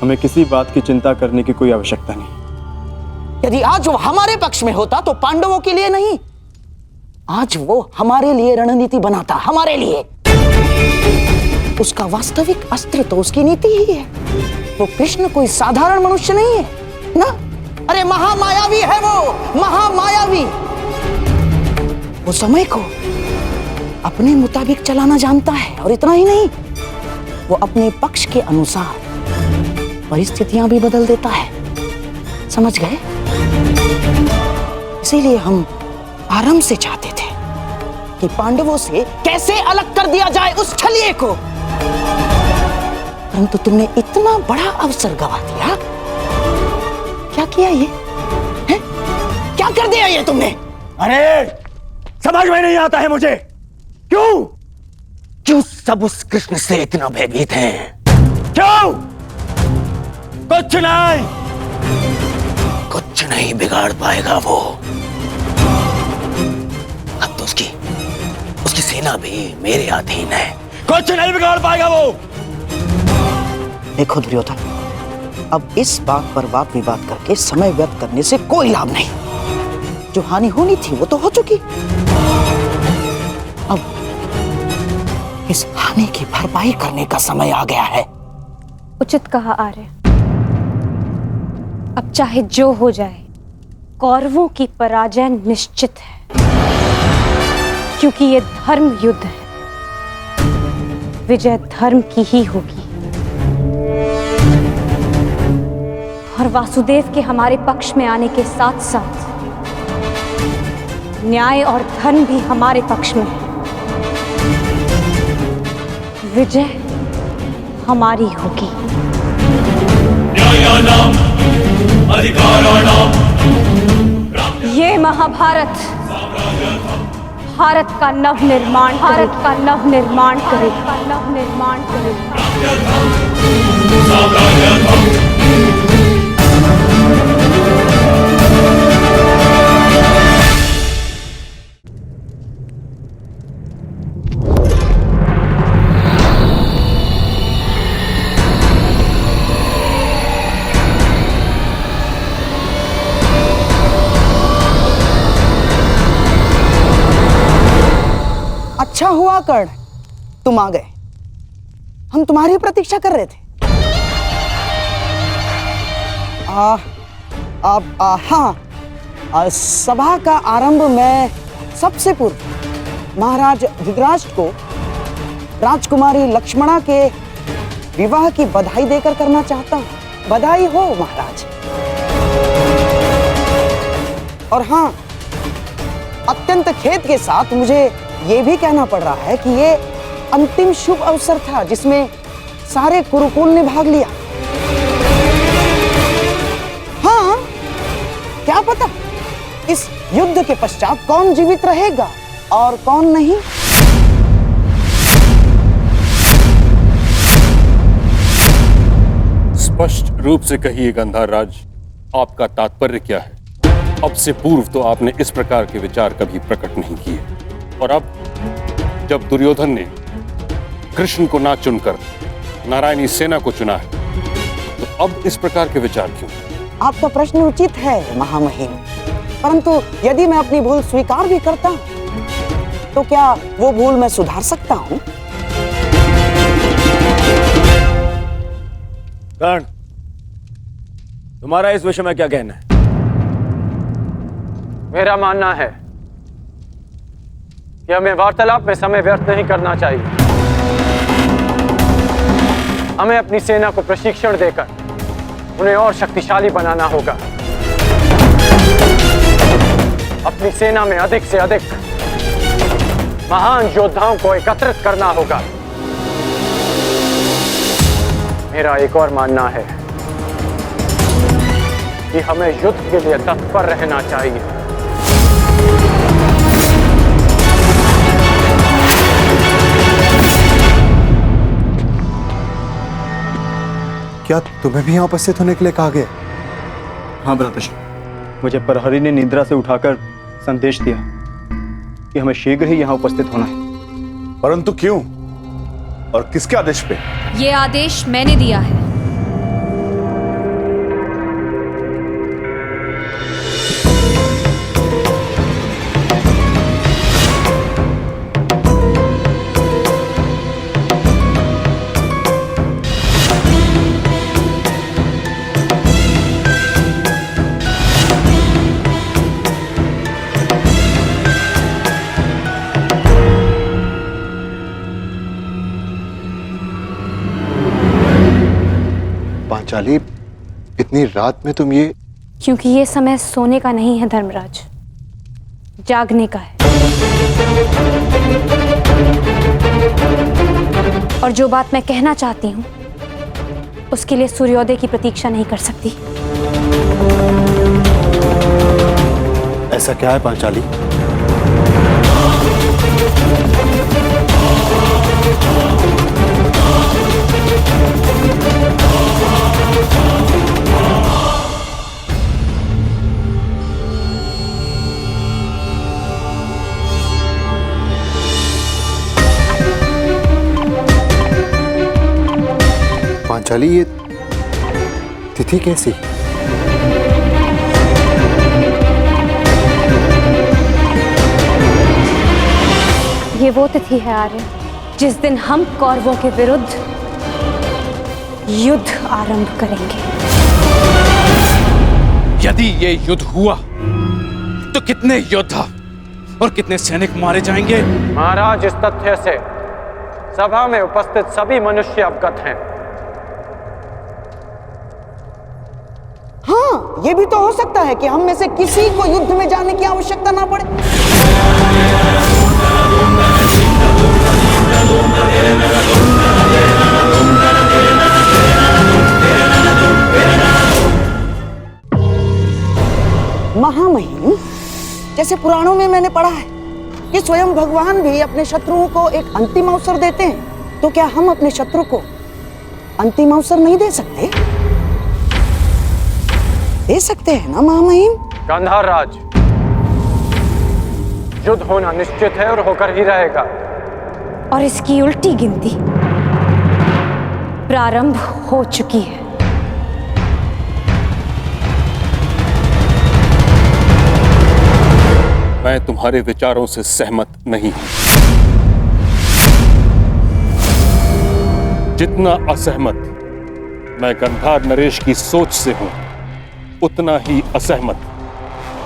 हमें किसी बात की चिंता करने की कोई आवश्यकता नहीं। यदि आज वो हमारे पक्ष में होता तो पांडवों के लिए नहीं, आज वो हमारे लिए रणनीति बनाता, हमारे लिए। उसका वास्तविक अस्त्र तो उसकी नीति ही है। वो कृष्ण कोई साधारण मनुष्य नहीं है ना। अरे महामायावी है वो, महामायावी। वो समय को अपने मुताबिक चलाना जानता है, और इतना ही नहीं, वो अपने पक्ष के अनुसार परिस्थितियां भी बदल देता है। समझ गए? इसीलिए हम आरंभ से चाहते थे कि पांडवों से कैसे अलग कर दिया जाए उस छलिए को, परंतु तुमने इतना बड़ा अवसर गवा दिया। क्या किया ये है? क्या कर दिया ये तुमने? अरे समझ में नहीं आता है मुझे, क्यों सब उस कृष्ण से इतना भयभीत हैं? क्यों? कुछ नहीं बिगाड़ पाएगा वो। अब तो उसकी सेना भी मेरे अधीन है। कुछ नहीं बिगाड़ पाएगा वो। देखो दुर्योधन, अब इस बात पर वाद विवाद करके समय व्यर्थ करने से कोई लाभ नहीं। जो हानि होनी थी वो तो हो चुकी। अब इस हानि की भरपाई करने का समय आ गया है। उचित कहा आर्य। अब चाहे जो हो जाए, कौरवों की पराजय निश्चित है, क्योंकि ये धर्म युद्ध है। विजय धर्म की ही होगी, और वासुदेव के हमारे पक्ष में आने के साथ साथ न्याय और धर्म भी हमारे पक्ष में है। विजय हमारी होगी। न्यायानाम अधिकाराणाम ये महाभारत भारत का नव निर्माण करेगा। अच्छा हुआ कर्ण, तुम आ गए। हम तुम्हारी प्रतीक्षा कर रहे थे। हाँ, सभा का आरंभ मैं सबसे पूर्व महाराज धृतराष्ट्र को राजकुमारी लक्ष्मणा के विवाह की बधाई देकर करना चाहता हूँ। बधाई हो महाराज। और हाँ, अत्यंत खेद के साथ मुझे ये भी कहना पड़ रहा है कि ये अंतिम शुभ अवसर था जिसमें सारे कुरुकुल ने भाग लिया। हाँ, क्या पता इस युद्ध के पश्चात कौन जीवित रहेगा और कौन नहीं। स्पष्ट रूप से कहिए गंधार राज, आपका तात्पर्य क्या है? अब से पूर्व तो आपने इस प्रकार के विचार कभी प्रकट नहीं किए, और अब जब दुर्योधन ने कृष्ण को ना चुनकर नारायणी सेना को चुना है, तो अब इस प्रकार के विचार क्यों? आपका प्रश्न उचित है महामहिम, परंतु यदि मैं अपनी भूल स्वीकार भी करता हूं, तो क्या वो भूल मैं सुधार सकता हूं? कर्ण, तुम्हारा इस विषय में क्या कहना है? मेरा मानना है कि हमें वार्तालाप में समय व्यर्थ नहीं करना चाहिए। हमें अपनी सेना को प्रशिक्षण देकर उन्हें और शक्तिशाली बनाना होगा। अपनी सेना में अधिक से अधिक महान योद्धाओं को एकत्रित करना होगा। मेरा एक और मानना है कि हमें युद्ध के लिए तत्पर रहना चाहिए। क्या तुम्हें भी यहाँ उपस्थित होने के लिए कहा गया? हाँ भ्राताश्री, मुझे प्रहरी ने निद्रा से उठाकर संदेश दिया कि हमें शीघ्र ही यहाँ उपस्थित होना है। परंतु क्यों और किसके आदेश पे? ये आदेश मैंने दिया है। पांचाली, इतनी रात में तुम ये? क्योंकि ये समय सोने का नहीं है धर्मराज, जागने का है। और जो बात मैं कहना चाहती हूँ उसके लिए सूर्योदय की प्रतीक्षा नहीं कर सकती। ऐसा क्या है पांचाली? पांचाली, ये तिथि कैसी? ये वो तिथि है आर्य जिस दिन हम कौरवों के विरुद्ध युद्ध आरंभ करेंगे। यदि ये युद्ध हुआ तो कितने योद्धा और कितने सैनिक मारे जाएंगे? महाराज, इस तथ्य से सभा में उपस्थित सभी मनुष्य अवगत हैं। हाँ, ये भी तो हो सकता है कि हम में से किसी को युद्ध में जाने की आवश्यकता ना पड़े। महामहिम, जैसे पुराणों में मैंने पढ़ा है कि स्वयं भगवान भी अपने शत्रुओं को एक अंतिम अवसर देते हैं, तो क्या हम अपने शत्रु को अंतिम अवसर नहीं दे सकते? दे सकते हैं ना महामहिम? गांधार राज, युद्ध होना निश्चित है और होकर ही रहेगा। और इसकी उल्टी गिनती प्रारंभ हो चुकी है। मैं तुम्हारे विचारों से सहमत नहीं हूं। जितना असहमत मैं गंधार नरेश की सोच से हूं, उतना ही असहमत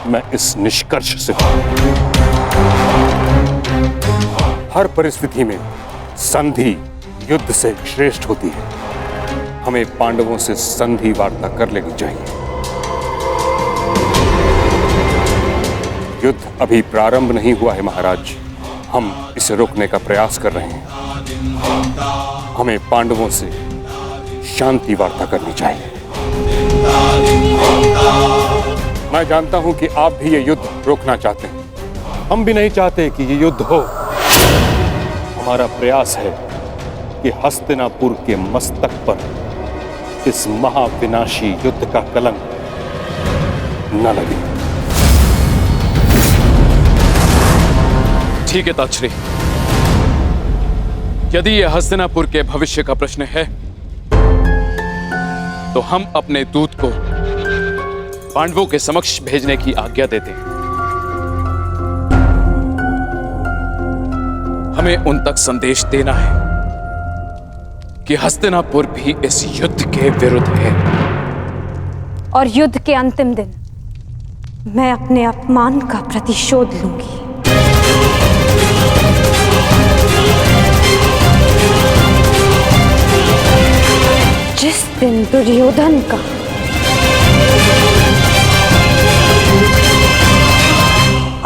मैं इस निष्कर्ष से हूं। हर परिस्थिति में संधि युद्ध से श्रेष्ठ होती है। हमें पांडवों से संधि वार्ता कर लेनी चाहिए। युद्ध अभी प्रारंभ नहीं हुआ है महाराज, हम इसे रोकने का प्रयास कर रहे हैं। हमें पांडवों से शांति वार्ता करनी चाहिए। मैं जानता हूं कि आप भी ये युद्ध रोकना चाहते हैं। हम भी नहीं चाहते कि ये युद्ध हो। हमारा प्रयास है कि हस्तिनापुर के मस्तक पर इस महाविनाशी युद्ध का कलंक न लगे। ठीक है ताक्षरी, यदि यह हस्तिनापुर के भविष्य का प्रश्न है तो हम अपने दूत को पांडवों के समक्ष भेजने की आज्ञा देते हैं। हमें उन तक संदेश देना है कि हस्तिनापुर भी इस युद्ध के विरुद्ध है। और युद्ध के अंतिम दिन मैं अपने अपमान का प्रतिशोध लूंगी। जिस दिन दुर्योधन का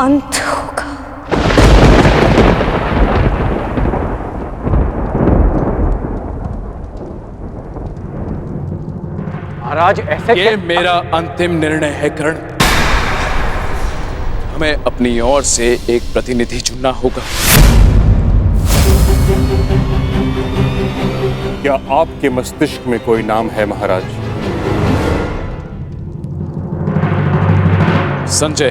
अंत होगा। महाराज, ऐसे ये मेरा अंतिम निर्णय है कर्ण। हमें अपनी ओर से एक प्रतिनिधि चुनना होगा। क्या आपके मस्तिष्क में कोई नाम है महाराज? संजय,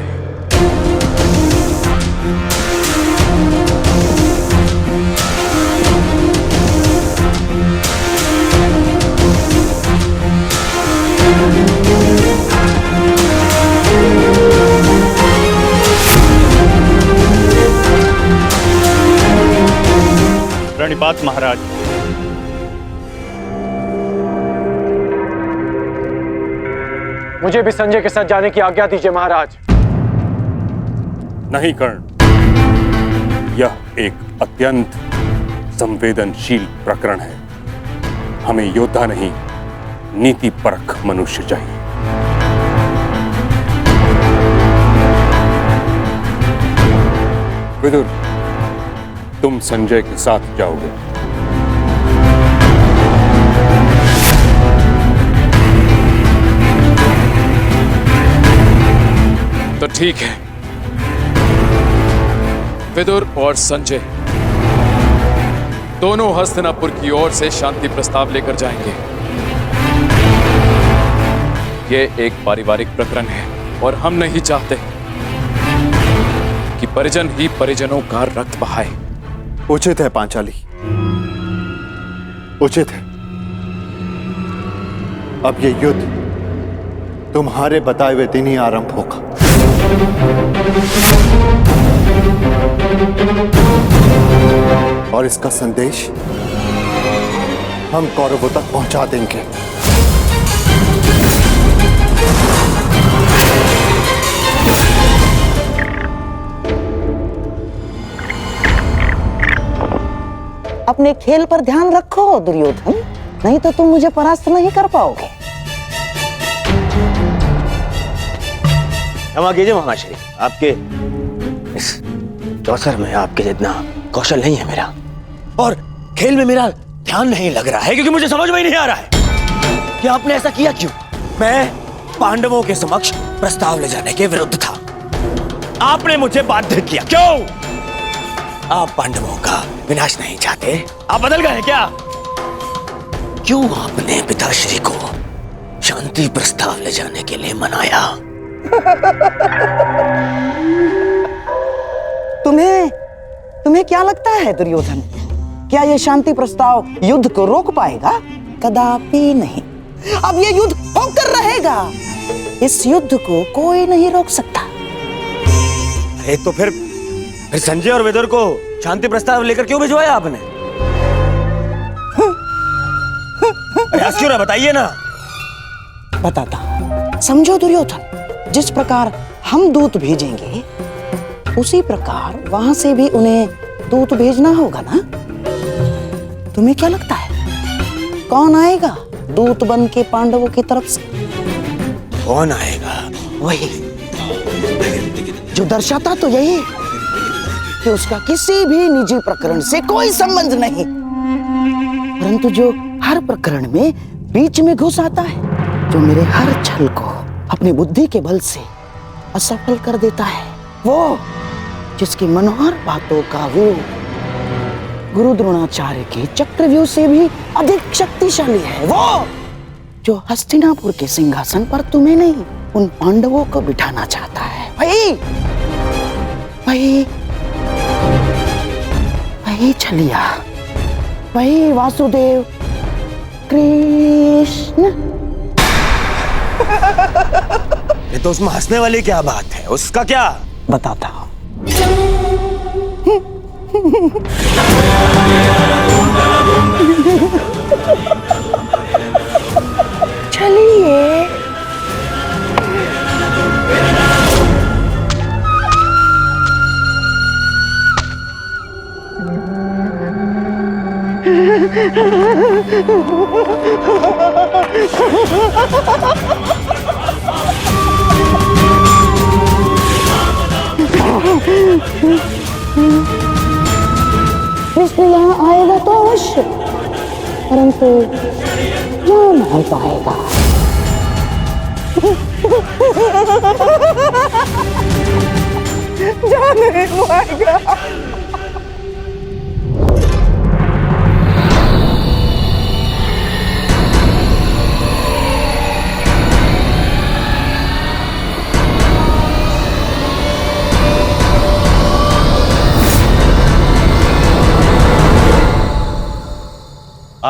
प्रणिपात महाराज। मुझे भी संजय के साथ जाने की आज्ञा दीजिए महाराज। नहीं कर्ण, यह एक अत्यंत संवेदनशील प्रकरण है। हमें योद्धा नहीं, नीतिपरक मनुष्य चाहिए। विदुर, तुम संजय के साथ जाओगे। तो ठीक है, विदुर और संजय दोनों हस्तिनापुर की ओर से शांति प्रस्ताव लेकर जाएंगे। यह एक पारिवारिक प्रकरण है और हम नहीं चाहते कि परिजन ही परिजनों का रक्त बहाए। उचित है पांचाली, उचित है। अब ये युद्ध तुम्हारे बताए हुए दिन ही आरंभ होगा। और इसका संदेश हम कौरवों तक पहुंचा देंगे। अपने खेल पर ध्यान रखो दुर्योधन, नहीं तो तुम मुझे परास्त नहीं कर पाओगे। क्षमा कीजिए महाश्री, आपके इस अवसर में आपके जितना कौशल नहीं है मेरा, और खेल में मेरा ध्यान नहीं लग रहा है, क्योंकि मुझे समझ में ही नहीं आ रहा है कि आपने ऐसा किया क्यों। मैं पांडवों के समक्ष प्रस्ताव ले जाने के विरुद्ध था, आपने मुझे बाध्य किया। क्यों? आप पांडवों का विनाश नहीं चाहते? आप बदल गए हैं क्या? क्यों आपने पिताश्री को शांति प्रस्ताव ले जाने के लिए मनाया? तुम्हें क्या लगता है दुर्योधन, क्या यह शांति प्रस्ताव युद्ध को रोक पाएगा? कदापि नहीं। अब यह युद्ध होकर रहेगा। इस युद्ध को कोई नहीं रोक सकता। अरे तो फिर संजय और विदुर को शांति प्रस्ताव लेकर क्यों भिजवाया आपने? अरे क्यों ना बताइए ना। बताता, समझो दुर्योधन, जिस प्रकार हम दूत भेजेंगे उसी प्रकार वहां से भी उन्हें दूत भेजना होगा ना। तुम्हें क्या लगता है कौन आएगा दूत बन के पांडवों की तरफ से? कौन आएगा? वही जो दर्शाता तो यही कि उसका किसी भी निजी प्रकरण से कोई संबंध नहीं, परंतु जो हर प्रकरण में बीच में घुस आता है, जो मेरे हर छल को अपनी बुद्धि के बल से असफल कर देता है, वो जिसकी मनोहर बातों का व्यू गुरु द्रोणाचार्य के चक्रव्यूह से भी अधिक शक्तिशाली है, वो जो हस्तिनापुर के सिंहासन पर तुम्हें नहीं उन पांडवों को बिठाना चाहता है। वही छलिया, वही वासुदेव कृष्ण। ये तो उसमें हंसने वाली क्या बात है? उसका क्या? बताता हूं। चलिए। कृष्ण यहाँ आएगा तो अवश्य, परंतु जा नहीं पाएगा। जा नहीं पाएगा।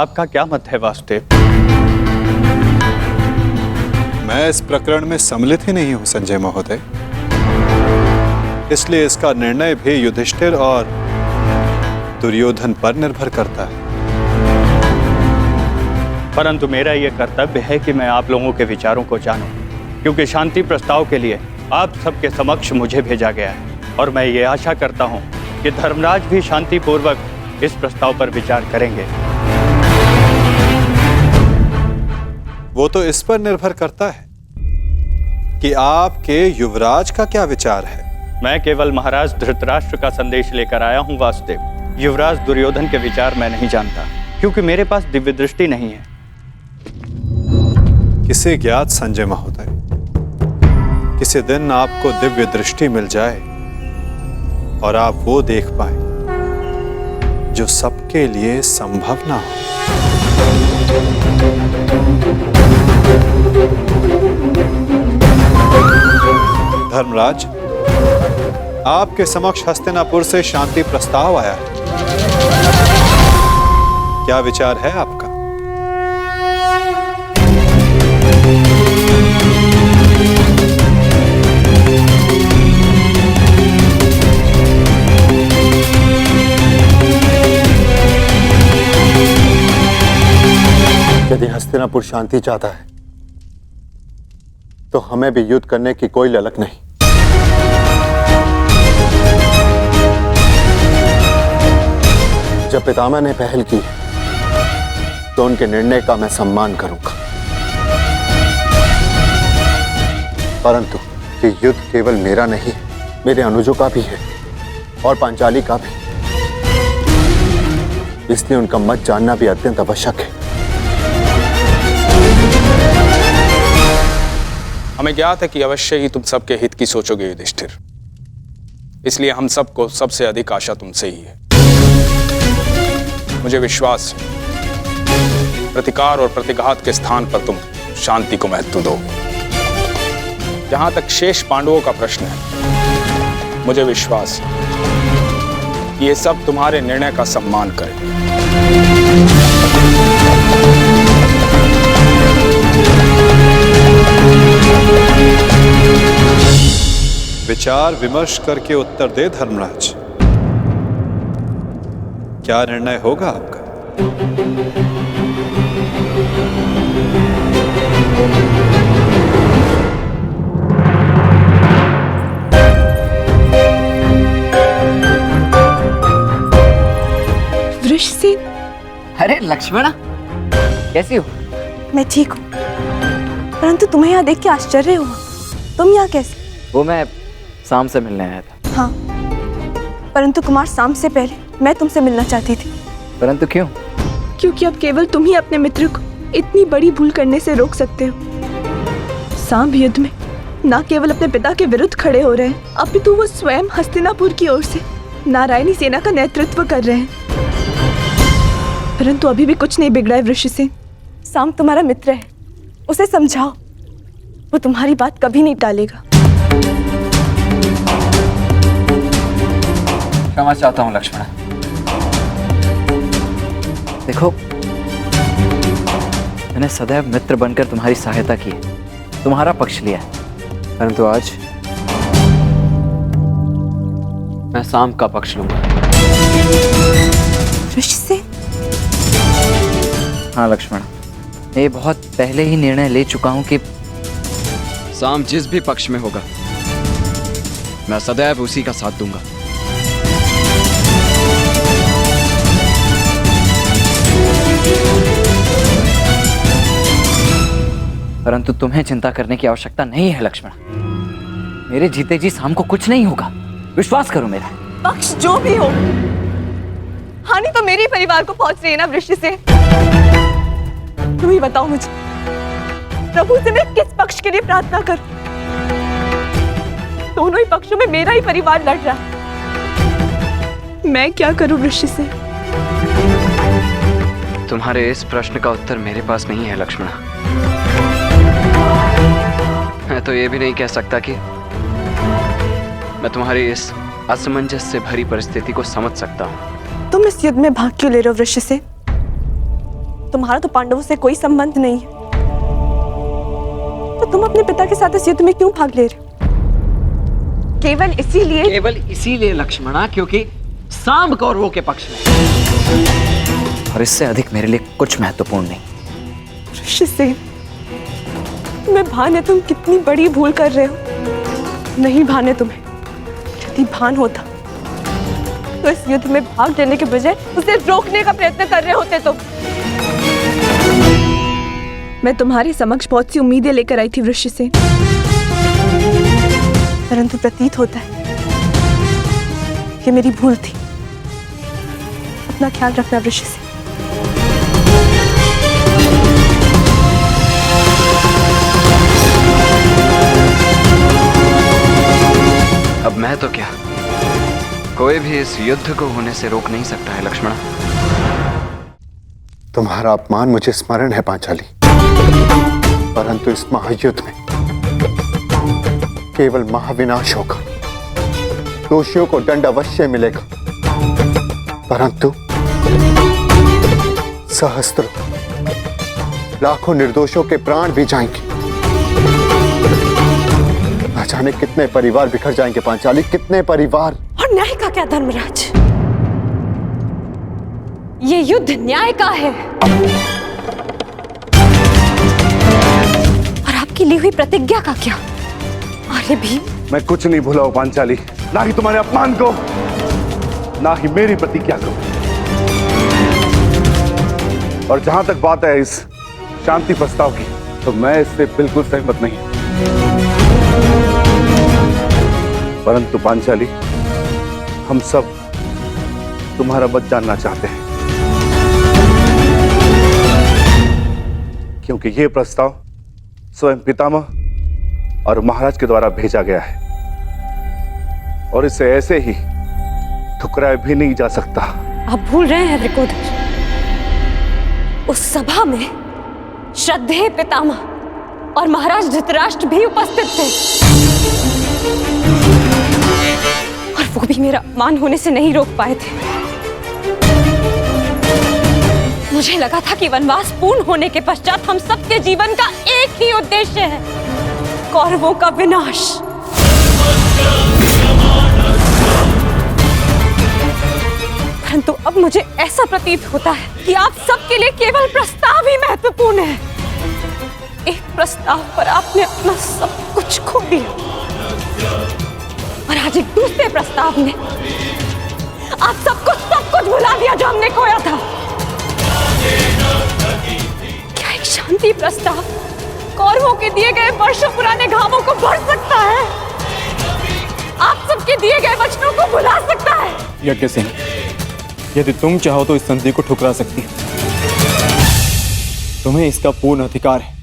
आपका क्या मत है वासुदेव? मैं इस प्रकरण में सम्मिलित ही नहीं हूं संजय महोदय, इसलिए इसका निर्णय भी युधिष्ठिर और दुर्योधन पर निर्भर करता है। परंतु मेरा यह कर्तव्य है कि मैं आप लोगों के विचारों को जानूं, क्योंकि शांति प्रस्ताव के लिए आप सबके समक्ष मुझे भेजा गया है और मैं ये आशा करता हूं कि धर्मराज भी शांतिपूर्वक इस प्रस्ताव पर विचार करेंगे। वो तो इस पर निर्भर करता है कि आपके युवराज का क्या विचार है। मैं केवल महाराज धृतराष्ट्र का संदेश लेकर आया हूं वासुदेव। युवराज दुर्योधन के विचार मैं नहीं जानता, क्योंकि मेरे पास दिव्य दृष्टि नहीं है। किसे ज्ञात संजय महोदय, किसी दिन आपको दिव्य दृष्टि मिल जाए और आप वो देख पाए जो सबके लिए संभव ना हो। धर्मराज, आपके समक्ष हस्तिनापुर से शांति प्रस्ताव आया है। क्या विचार है आपका? यदि हस्तिनापुर शांति चाहता है तो हमें भी युद्ध करने की कोई ललक नहीं। जब पितामह ने पहल की तो उनके निर्णय का मैं सम्मान करूंगा, परंतु ये युद्ध केवल मेरा नहीं, मेरे अनुजों का भी है और पांचाली का भी, इसलिए उनका मत जानना भी अत्यंत आवश्यक है। हमें ज्ञात है कि अवश्य ही तुम सबके हित की सोचोगे युधिष्ठिर, इसलिए हम सबको सबसे अधिक आशा तुमसे ही है। मुझे विश्वास है प्रतिकार और प्रतिघात के स्थान पर तुम शांति को महत्व दो। जहां तक शेष पांडवों का प्रश्न है, मुझे विश्वास है कि ये सब तुम्हारे निर्णय का सम्मान करें। विचार विमर्श करके उत्तर दे धर्मराज, क्या निर्णय होगा आपका? वृषसेन, अरे लक्ष्मणा, कैसी हो? मैं ठीक हूँ, परंतु तुम्हें यहाँ देख के आश्चर्य हुआ। तुम यहाँ कैसे? वो मैं शाम से मिलने आया था। हाँ, परंतु कुमार शाम से पहले मैं तुमसे मिलना चाहती थी। परंतु क्यों? क्योंकि अब केवल तुम ही अपने मित्र को इतनी बड़ी भूल करने से रोक सकते हो। सांब युद्ध में न केवल अपने पिता के विरुद्ध खड़े हो रहे हैं, अपितु वो स्वयं हस्तिनापुर की ओर से नारायणी सेना का नेतृत्व कर रहे हैं। परंतु अभी भी कुछ नहीं बिगड़ा है वृषसेन। सांब तुम्हारा मित्र है, उसे समझाओ, वो तुम्हारी बात कभी नहीं टालेगा। क्षमा चाहता हूं लक्ष्मण। देखो, मैंने सदैव मित्र बनकर तुम्हारी सहायता की है, तुम्हारा पक्ष लिया है, परंतु आज मैं शाम का पक्ष लूंगा। वृषसेन? हाँ लक्ष्मण, मैं बहुत पहले ही निर्णय ले चुका हूं कि शाम जिस भी पक्ष में होगा, मैं सदैव उसी का साथ दूंगा। परंतु तुम्हें चिंता करने की आवश्यकता नहीं है लक्ष्मण। मेरे जीते जी शाम को कुछ नहीं होगा, विश्वास करो मेरा। पक्ष जो भी हो, हानि तो मेरे परिवार को पहुंच रही है ना वृषसेन। तुम ही बताओ मुझे, प्रभु से मैं किस पक्ष के लिए प्रार्थना करूं? दोनों ही पक्षों में मेरा ही परिवार लड़ रहा है। मैं क्या करूं वृषसेन? तुम्हारे इस प्रश्न का उत्तर मेरे पास नहीं है लक्ष्मण। मैं तो ये भी नहीं कह सकता कि मैं तुम्हारी इस असमंजस से भरी परिस्थिति को समझ सकता हूँ। तुम इस युद्ध में भाग क्यों ले रहे हो वृषसेन? तुम्हारा तो पांडवों से कोई संबंध नहीं है, तो तुम अपने पिता के साथ इस युद्ध में क्यों भाग ले रहे हो? केवल इसीलिए लक्ष्मणा, क्योंकि सांब कौरवों के पक्ष में, और इससे अधिक मेरे लिए कुछ महत्वपूर्ण नहीं। ऋषिसेन, मैं भान है तुम कितनी बड़ी भूल कर रहे हो। नहीं भान है तुम्हें, यदि भान होता तो इस युद्ध में भाग लेने के बजाय उसे रोकने का प्रयत्न कर रहे होते तुम। मैं तुम्हारे समक्ष बहुत सी उम्मीदें लेकर आई थी ऋषिसेन, परंतु प्रतीत होता है ये मेरी भूल थी। अपना ख्याल रखना ऋषिसेन। अब मैं तो क्या, कोई भी इस युद्ध को होने से रोक नहीं सकता है लक्ष्मण। तुम्हारा अपमान मुझे स्मरण है पांचाली, परंतु इस महायुद्ध में केवल महाविनाश होगा। दोषियों को दंड अवश्य मिलेगा, परंतु सहस्त्रों लाखों निर्दोषों के प्राण भी जाएंगे। न जाने कितने परिवार बिखर जाएंगे पांचाली, कितने परिवार। और न्याय का क्या धर्मराज? ये युद्ध न्याय का है, और आपकी ली हुई प्रतिज्ञा का क्या? अरे भीम, मैं कुछ नहीं भूला हूं पांचाली, ना ही तुम्हारे अपमान को, ना ही मेरी प्रतिज्ञा को। और जहां तक बात है इस शांति प्रस्ताव की, तो मैं इससे बिल्कुल सहमत नहीं। परंतु पांचाली, हम सब तुम्हारा मत जानना चाहते हैं, क्योंकि यह प्रस्ताव स्वयं पितामह और महाराज के द्वारा भेजा गया है, और इसे ऐसे ही ठुकराया भी नहीं जा सकता। आप भूल रहे हैं वृकोदर, उस सभा में श्रद्धेय पितामह और महाराज धृतराष्ट्र भी उपस्थित थे, और वो भी मेरा अपमान होने से नहीं रोक पाए थे। मुझे लगा था कि वनवास पूर्ण होने के पश्चात हम सबके जीवन का एक ही उद्देश्य है, कौरवों का विनाश। परंतु अब मुझे ऐसा प्रतीत होता है कि आप सबके लिए केवल प्रस्ताव ही महत्वपूर्ण है। एक प्रस्ताव पर आपने अपना सब कुछ खो दिया, और आज एक दूसरे प्रस्ताव में आप सब कुछ भुला दिया जो हमने खोया था। क्या एक शांति प्रस्ताव कौरवों के दिए गए वर्षों पुराने घावों को भर सकता है? आप सबके दिए गए वचनों को भुला सकता है? यज्ञसेन, यदि तुम चाहो तो इस संधि को ठुकरा सकती हो। तुम्हें इसका पूर्ण अधिकार है,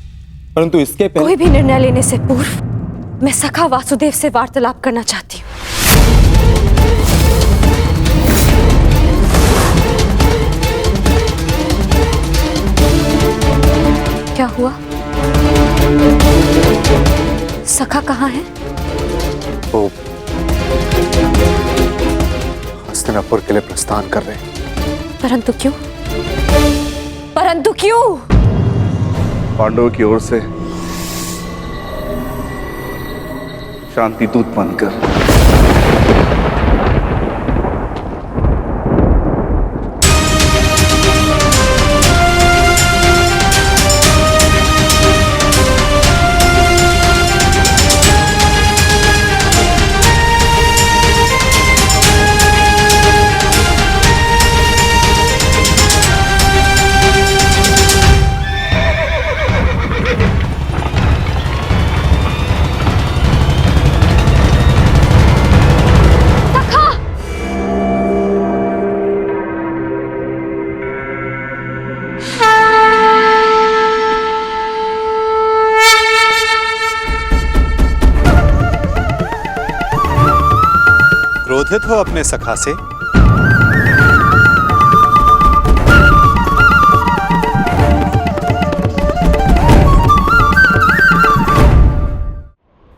परंतु इसके पहले कोई भी निर्णय लेने से पूर्व मैं सखा वासुदेव से वार्तालाप करना चाहती हूँ। क्या हुआ? सखा कहाँ है? वो हस्तिनापुर के लिए प्रस्थान कर रहे हैं। परंतु क्यों? परंतु क्यों? पांडवों की ओर से शांति दूत बनकर। क्रोधित हो अपने सखा से?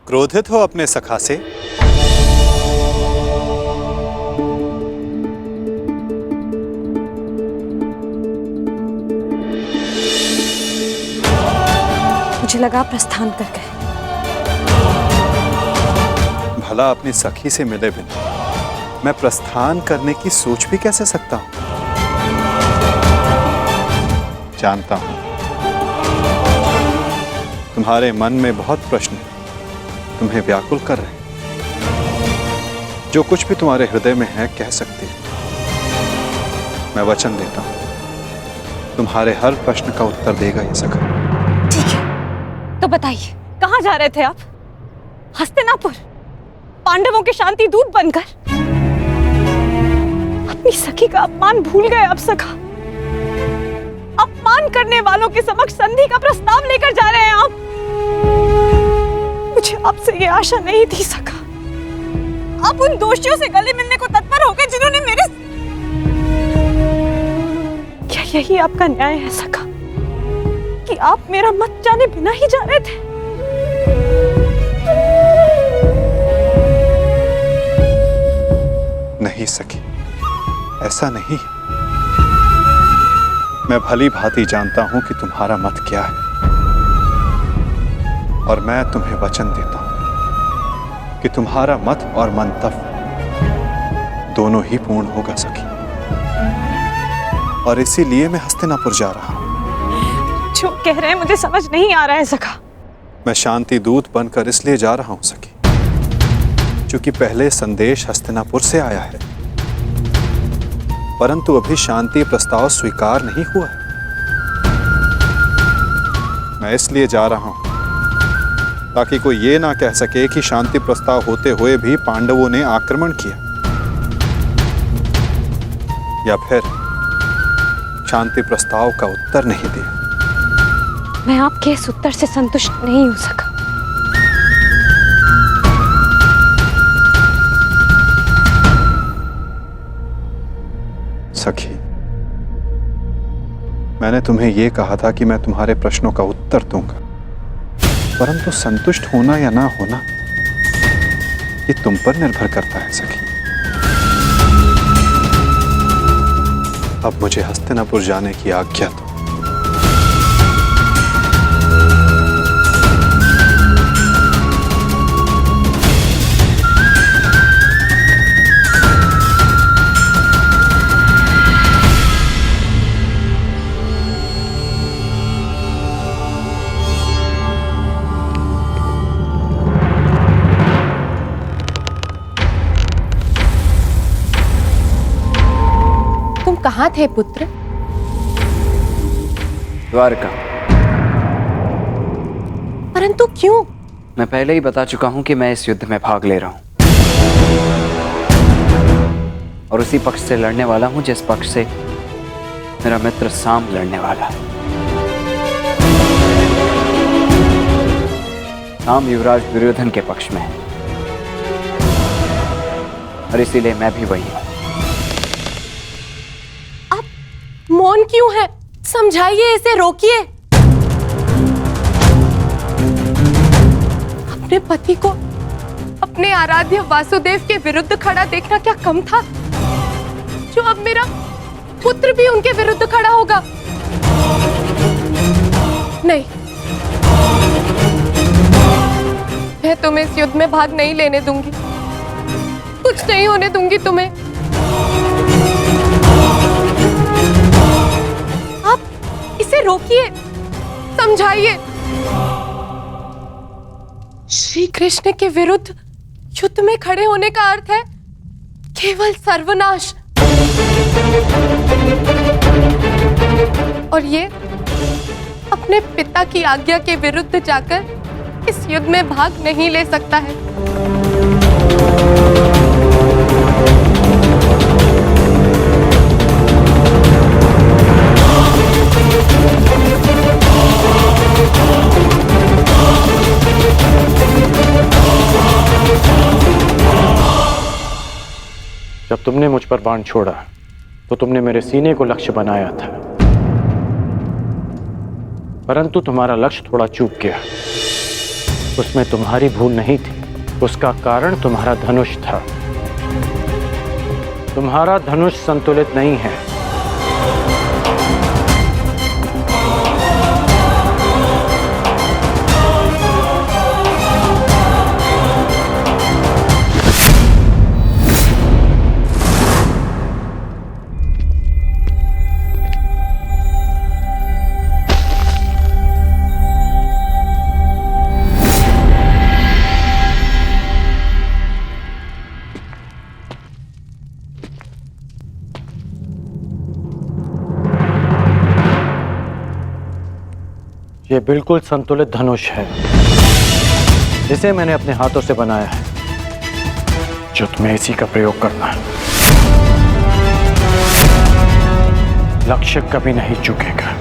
क्रोधित हो अपने सखा से? लगा प्रस्थान कर गए। भला अपनी सखी से मिले बिना मैं प्रस्थान करने की सोच भी कैसे सकता हूं? जानता हूं तुम्हारे मन में बहुत प्रश्न तुम्हें व्याकुल कर रहे हैं। जो कुछ भी तुम्हारे हृदय में है कह सकती हो। मैं वचन देता हूं तुम्हारे हर प्रश्न का उत्तर देगा ये सखा। ठीक है, तो बताइए कहां जा रहे थे आप? हस्तिनापुर, पांडवों के शांति दूत बनकर? अपनी सखी का अपमान भूल गए आप सखा? अपमान करने वालों के समक्ष संधि का प्रस्ताव लेकर जा रहे हैं आप? मुझे आपसे ये आशा नहीं थी सखा। आप उन दोषियों से गले मिलने को तत्पर हो गए जिन्होंने मेरे... क्या यही आपका न्याय है सखा कि आप मेरा मत जाने बिना ही जा रहे थे? नहीं सखी, ऐसा नहीं। मैं भली भांति जानता हूं कि तुम्हारा मत क्या है और मैं तुम्हें वचन देता हूं कि तुम्हारा मत और मंतव्य दोनों ही पूर्ण होगा सखी। और इसीलिए मैं हस्तिनापुर जा रहा हूं। जो कह रहे हैं मुझे समझ नहीं आ रहा है सखा। मैं शांति दूत बनकर इसलिए जा रहा हूं सखी क्योंकि पहले संदेश हस्तिनापुर से आया है, परंतु अभी शांति प्रस्ताव स्वीकार नहीं हुआ है। मैं इसलिए जा रहा हूं ताकि कोई ये ना कह सके कि शांति प्रस्ताव होते हुए भी पांडवों ने आक्रमण किया, या फिर शांति प्रस्ताव का उत्तर नहीं दिया। मैं आपके इस उत्तर से संतुष्ट नहीं हो सका। सखी, मैंने तुम्हें यह कहा था कि मैं तुम्हारे प्रश्नों का उत्तर दूंगा, परंतु संतुष्ट होना या ना होना ये तुम पर निर्भर करता है सखी। अब मुझे हस्तिनापुर जाने की आज्ञा दो। कहाँ थे पुत्र? द्वारका। परंतु क्यों? मैं पहले ही बता चुका हूं कि मैं इस युद्ध में भाग ले रहा हूं और उसी पक्ष से लड़ने वाला हूं जिस पक्ष से मेरा मित्र साम लड़ने वाला है। साम युवराज दुर्योधन के पक्ष में है और इसीलिए मैं भी वही हूं। मौन क्यों है? समझाइए, इसे रोकिए। अपने पति को अपने आराध्य वासुदेव के विरुद्ध खड़ा देखना क्या कम था, जो अब मेरा पुत्र भी उनके विरुद्ध खड़ा होगा? नहीं, मैं तुम्हें इस युद्ध में भाग नहीं लेने दूंगी। कुछ नहीं होने दूंगी तुम्हें। इसे रोकिए, समझाइए। श्री कृष्ण के विरुद्ध युद्ध में खड़े होने का अर्थ है केवल सर्वनाश, और ये अपने पिता की आज्ञा के विरुद्ध जाकर इस युद्ध में भाग नहीं ले सकता है। जब तुमने मुझ पर बाण छोड़ा तो तुमने मेरे सीने को लक्ष्य बनाया था, परंतु तुम्हारा लक्ष्य थोड़ा चूक गया। उसमें तुम्हारी भूल नहीं थी, उसका कारण तुम्हारा धनुष था। तुम्हारा धनुष संतुलित नहीं है। ये बिल्कुल संतुलित धनुष है, इसे मैंने अपने हाथों से बनाया है, जो तुम्हें इसी का प्रयोग करना है। लक्ष्य कभी नहीं चूकेगा।